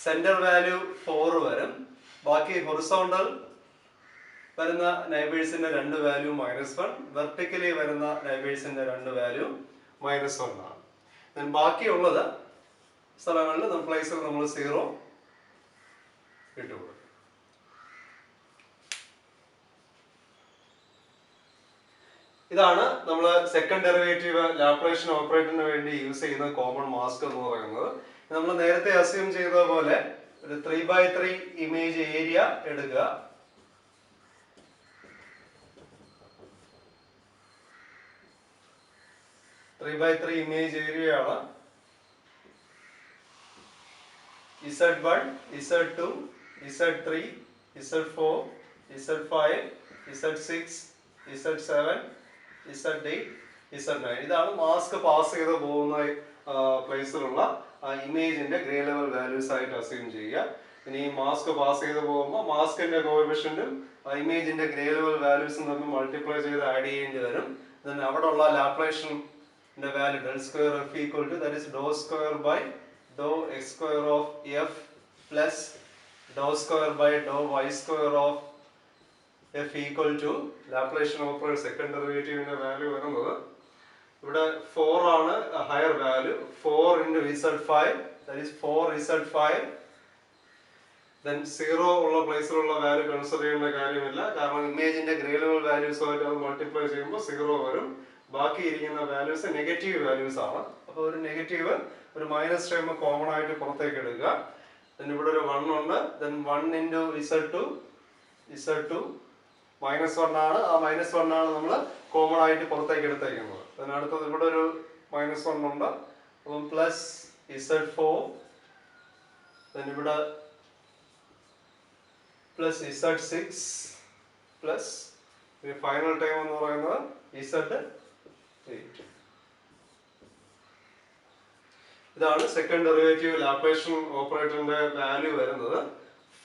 സെന്റർ വാല്യൂ 4 വരും. ബാക്കി ഹൊറിസോണ്ടൽ വരുന്ന നൈബേഴ്സിന്റെ 2 വാല്യൂ -1, വെർട്ടിക്കലി വരുന്ന നൈബേഴ്സിന്റെ 2 വാല്യൂ -1 ആണ്. ബാക്കിയുള്ളത് സ്ഥലങ്ങളിൽ പ്ലേസിൽ നമ്മൾ 0 ഇട്ടുകൊടുക്കും. ഇതാണ് നമ്മൾ സെക്കൻഡ് ഡെറിവേറ്റീവ് ലാപ്ലേഷ്യൻ ഓപ്പറേറ്ററിന് വേണ്ടി യൂസ് ചെയ്യുന്ന കോമൺ മാസ്ക് എന്ന് പറയുന്നത്. നമ്മൾ നേരത്തെ അസ്യൂം ചെയ്ത പോലെ ഒരു 3x3 ഇമേജ് ഏരിയ എടുക്കുക. ഇമേജ് ഏരിയ ആണ്. Z1, Z2, Z3, Z4, Z5, Z6, Z7, Z8, Z9. ഇതാണ് മാസ്ക് പാസ് ചെയ്ത് പോകുന്ന പ്ലേസിലുള്ള ഇമേജിന്റെ ഗ്രേ ലെവൽ വാല്യൂസ് ആയിട്ട് അസ്യൂം ചെയ്യുക. ഇനി മാസ്ക് പാസ് ചെയ്ത് പോകുമ്പോൾ മാസ്കിന്റെ കോഎഫിഷ്യന്റും ഇമേജിന്റെ ഗ്രേ ലെവൽ വാല്യൂസും തമ്മിൽ മൾട്ടിപ്ലൈ ചെയ്ത് ആഡ് ചെയ്യേണ്ടി വരും. അവിടെയുള്ള Laplacian value del square f equal to, that is dou square by dou x square of f plus dou square by dou y square of f equal to Laplacian operator second derivative in value വരുന്നത് ഇവിടെ 4 ആണ് higher value, 4 into z5, that is 4z5. then 0 ഉള്ള പ്ലേസിലുള്ള value consider ചെയ്യേണ്ട കാര്യമില്ല, കാരണം ഇമേജിന്റെ grey level values ആയിട്ട് അത് multiply ചെയ്യുമ്പോൾ 0 വരും. ബാക്കി ഇരിക്കുന്ന വാല്യൂസ് നെഗറ്റീവ് വാല്യൂസ് ആണ്. അപ്പോൾ ഒരു നെഗറ്റീവ് ഒരു മൈനസ് ടൈം കോമൺ ആയിട്ട് പുറത്തേക്ക് എടുക്കുക. ഇവിടെ ഒരു 1 ഉണ്ട്. then 1 into z2 -1 ആണ്. ആ -1 ആണ് നമ്മൾ കോമൺ ആയിട്ട് പുറത്തേക്ക് എടുത്തേക്കുന്നത്. then അടുത്തത് ഇവിടെ ഒരു -1 ഉണ്ട്. അപ്പം പ്ലസ് z4, then ഇവിടെ plus z6 plus final time എന്ന് പറയുന്നത് z8. ഇതാണ് സെക്കൻഡ് ഡെറിവേറ്റീവ് ലാപ്ലേഷ്യൻ ഓപ്പറേറ്ററിന്റെ വാല്യൂ വരുന്നത്.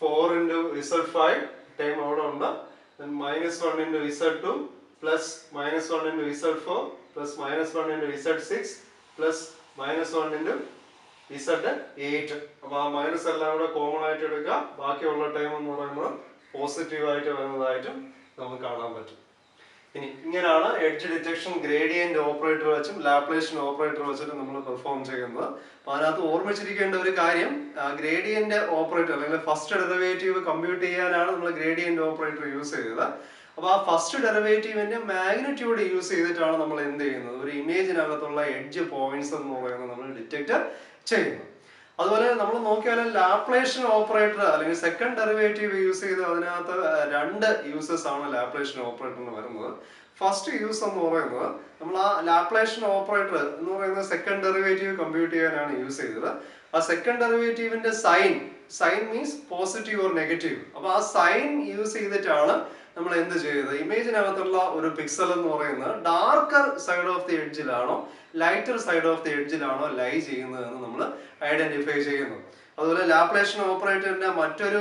4 into Z5 ടൈം അവിടെ ഉണ്ട്. -1 into Z2 plus -1 into Z4 plus -1 into Z6 plus -1 into Z8. അപ്പോൾ ആ മൈനസ് എല്ലാം കൂടെ കോമൺ ആയിട്ട് എടുക്കുക. ബാക്കിയുള്ള ടൈം എന്ന് പറയുന്നത് പോസിറ്റീവ് ആയിട്ട് വരുന്നതായിട്ടും നമുക്ക് കാണാൻ പറ്റും. ഇനി ഇങ്ങനെയാണ് എഡ്ജ് ഡിറ്റക്ഷൻ ഗ്രേഡിയന്റ് ഓപ്പറേറ്റർ വെച്ചും ലാപ്ലേഷ്യൻ ഓപ്പറേറ്റർ വെച്ചിട്ട് നമ്മൾ പെർഫോം ചെയ്യുന്നത്. അപ്പൊ അതിനകത്ത് ഓർമ്മിച്ചിരിക്കേണ്ട ഒരു കാര്യം, ഗ്രേഡിയന്റ് ഓപ്പറേറ്റർ അല്ലെങ്കിൽ ഫസ്റ്റ് ഡെറിവേറ്റീവ് കമ്പ്യൂട്ട് ചെയ്യാനാണ് നമ്മൾ ഗ്രേഡിയന്റ് ഓപ്പറേറ്റർ യൂസ് ചെയ്തത്. അപ്പൊ ആ ഫസ്റ്റ് ഡെറിവേറ്റീവിന്റെ മാഗ്നിറ്റ്യൂഡ് യൂസ് ചെയ്തിട്ടാണ് നമ്മൾ എന്ത് ചെയ്യുന്നത്, ഒരു ഇമേജിനകത്തുള്ള എഡ്ജ് പോയിന്റ്സ് എന്ന് പറയുന്നത് നമ്മൾ ഡിറ്റക്ട് ചെയ്യുന്നത്. അതുപോലെ നമ്മൾ നോക്കിയാൽ ലാപ്ലേഷ്യൻ ഓപ്പറേറ്റർ അല്ലെങ്കിൽ സെക്കൻഡ് ഡെറിവേറ്റീവ് യൂസ് ചെയ്ത് അതിനകത്ത് 2 യൂസസ് ആണ് ലാപ്ലേഷ്യൻ ഓപ്പറേറ്ററിന് വരുന്നത്. ഫസ്റ്റ് യൂസ് എന്ന് പറയുന്നത് നമ്മൾ ആ ലാപ്ലേഷ്യൻ ഓപ്പറേറ്റർ എന്ന് പറയുന്നത് സെക്കൻഡ് ഡെറിവേറ്റീവ് കമ്പ്യൂട്ട് ചെയ്യാനാണ് യൂസ് ചെയ്തത്. ആ സെക്കൻഡ് ഡെറിവേറ്റീവിന്റെ sign means positive or negative. അപ്പൊ ആ സൈൻ യൂസ് ചെയ്തിട്ടാണ് നമ്മൾ എന്ത് ചെയ്തത്, ഇമേജിനകത്തുള്ള ഒരു പിക്സൽ എന്ന് പറയുന്നത് ഡാർക്കർ സൈഡ് ഓഫ് ദി എഡ്ജിലാണോ ലൈറ്റർ സൈഡ് ഓഫ് ദി എഡ്ജിലാണോ ലൈ ചെയ്യുന്നത് എന്ന് നമ്മൾ ഐഡന്റിഫൈ ചെയ്യുന്നു. അതുപോലെ ലാപ്ലേഷ്യൻ ഓപ്പറേറ്ററിന്റെ മറ്റൊരു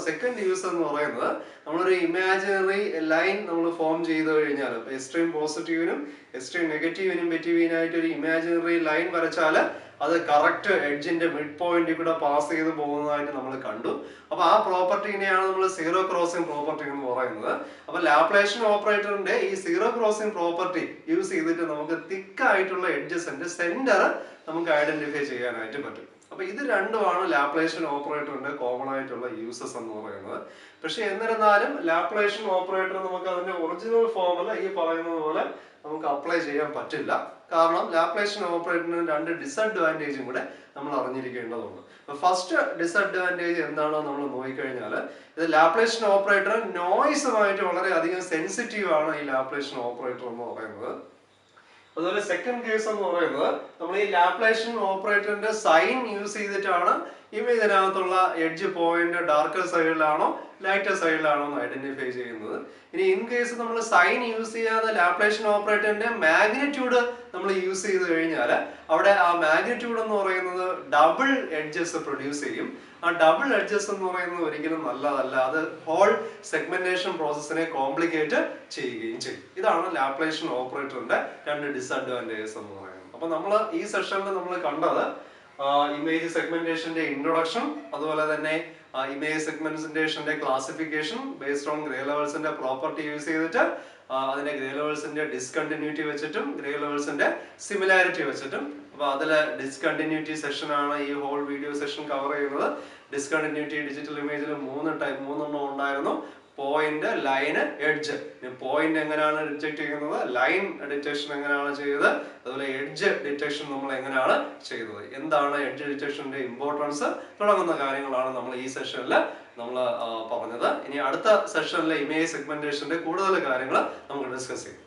സെക്കൻഡ് യൂസ് എന്ന് പറയുന്നത്, നമ്മളൊരു ഇമാജിനറി ലൈൻ നമ്മൾ ഫോം ചെയ്ത് കഴിഞ്ഞാൽ എക്സ്ട്രീം പോസിറ്റീവിനും എക്സ്ട്രീം നെഗറ്റീവിനും ബിറ്റ്വീനായിട്ട് ഒരു ഇമാജിനറി ലൈൻ വരച്ചാൽ അത് കറക്റ്റ് എഡ്ജിന്റെ മിഡ് പോയിന്റിൽ കൂടെ പാസ് ചെയ്ത് പോകുന്നതായിട്ട് നമ്മൾ കണ്ടു. അപ്പൊ ആ പ്രോപ്പർട്ടിനെയാണ് നമ്മൾ സീറോ ക്രോസിംഗ് പ്രോപ്പർട്ടി എന്ന് പറയുന്നത്. അപ്പൊ ലാപ്ലേഷ്യൻ ഓപ്പറേറ്ററിന്റെ ഈ സീറോ ക്രോസിംഗ് പ്രോപ്പർട്ടി യൂസ് ചെയ്തിട്ട് നമുക്ക് തിക്കായിട്ടുള്ള എഡ്ജസിന്റെ സെന്റർ നമുക്ക് ഐഡന്റിഫൈ ചെയ്യാനായിട്ട് പറ്റും. അപ്പൊ ഇത് രണ്ടുമാണ് ലാപ്ലേഷ്യൻ ഓപ്പറേറ്ററിന്റെ കോമൺ ആയിട്ടുള്ള യൂസസ് എന്ന് പറയുന്നത്. പക്ഷെ എന്നിരുന്നാലും ലാപ്ലേഷ്യൻ ഓപ്പറേറ്റർ നമുക്ക് അതിന്റെ ഒറിജിനൽ ഫോമിൽ ഈ പറയുന്നത് പോലെ നമുക്ക് അപ്ലൈ ചെയ്യാൻ പറ്റില്ല. കാരണം ലാപ്ലേഷ്യൻ ഓപ്പറേറ്ററിന് 2 ഡിസഡ്വാൻറ്റേജും കൂടെ നമ്മൾ അറിഞ്ഞിരിക്കേണ്ടതുണ്ട്. ഫസ്റ്റ് ഡിസഡ്വാൻറ്റേജ് എന്താണോ നമ്മൾ നോക്കിക്കഴിഞ്ഞാൽ, ഇത് ലാപ്ലേഷ്യൻ ഓപ്പറേറ്റർ നോയ്സുമായിട്ട് വളരെ അധികം സെൻസിറ്റീവ് ആണ് ഈ ലാപ്ലേഷ്യൻ ഓപ്പറേറ്റർ എന്ന് പറയുന്നത്. അതുപോലെ സെക്കൻഡ് കേസ് എന്ന് പറയുന്നത്, നമ്മൾ ഈ ലാപ്ലേഷ്യൻ ഓപ്പറേറ്ററിന്റെ സൈൻ യൂസ് ചെയ്തിട്ടാണ് ഇമേജിനകത്തുള്ള എഡ്ജ് പോയിന്റ് ഡാർക്കർ സൈഡിലാണോ ലൈറ്റർ സൈഡിലാണോ എന്ന് ഐഡന്റിഫൈ ചെയ്യുന്നത്. ഇനി ഇൻ കേസ് നമ്മൾ സൈൻ യൂസ് ചെയ്യാതെ ലാപ്ലേഷ്യൻ ഓപ്പറേറ്ററിന്റെ മാഗ്നിറ്റ്യൂഡ് നമ്മൾ യൂസ് ചെയ്ത് കഴിഞ്ഞാൽ അവിടെ ആ മാഗ്നിറ്റ്യൂഡ് എന്ന് പറയുന്നത് ഡബിൾ എഡ്ജസ് പ്രൊഡ്യൂസ് ചെയ്യും. ആ ഡബിൾ എഡ്ജസ് എന്ന് പറയുന്നത് ഒരിക്കലും നല്ലതല്ല. അത് ഹോൾ സെഗ്മെന്റേഷൻ പ്രോസസ്സിനെ കോംപ്ലിക്കേറ്റ് ചെയ്യുകയും ചെയ്യും. ഇതാണ് ലാപ്ലേഷ്യൻ ഓപ്പറേറ്ററിന്റെ 2 ഡിസഡ്വാൻറ്റേജസ് എന്ന് പറയുന്നത്. അപ്പൊ നമ്മൾ ഈ സെഷനിൽ നമ്മൾ കണ്ടത് ഇമേജ് സെഗ്മെന്റേഷന്റെ ഇൻട്രൊഡക്ഷൻ, അതുപോലെ തന്നെ ഇമേജ് സെഗ്മെന്റേഷന്റെ ക്ലാസിഫിക്കേഷൻ ബേസ്ഡ് ഓൺ ഗ്രേ ലെവൽസിന്റെ പ്രോപ്പർട്ടി യൂസ് ചെയ്തിട്ട് അതിന്റെ ഗ്രേ ലെവൽസിന്റെ ഡിസ്കണ്ടിന്യൂറ്റി വെച്ചിട്ടും ഗ്രേ ലെവൽസിന്റെ സിമിലാരിറ്റി വെച്ചിട്ടും. അപ്പൊ അതില് ഡിസ്കണ്ടിന്യൂറ്റി സെഷൻ ആണ് ഈ ഹോൾ വീഡിയോ സെഷൻ കവർ ചെയ്യുന്നത്. ഡിസ്കണ്ടിന്യൂറ്റി ഡിജിറ്റൽ ഇമേജിൽ 3 ഉണ്ടായിരുന്നു: പോയിന്റ്, ലൈന്, എഡ്ജ്. പോയിന്റ് എങ്ങനെയാണ് ഡിറ്റക്ട് ചെയ്യുന്നത്, ലൈൻ ഡിറ്റക്ഷൻ എങ്ങനെയാണ് ചെയ്തത്, അതുപോലെ എഡ്ജ് ഡിറ്റക്ഷൻ നമ്മൾ എങ്ങനെയാണ് ചെയ്തത്, എന്താണ് എഡ്ജ് ഡിറ്റക്ഷന്റെ ഇമ്പോർട്ടൻസ് തുടങ്ങുന്ന കാര്യങ്ങളാണ് നമ്മൾ ഈ സെഷനിൽ നമ്മൾ പറഞ്ഞത്. ഇനി അടുത്ത സെഷനിലെ ഇമേജ് സെഗ്മെന്റേഷന്റെ കൂടുതൽ കാര്യങ്ങൾ നമുക്ക് ഡിസ്കസ് ചെയ്യും.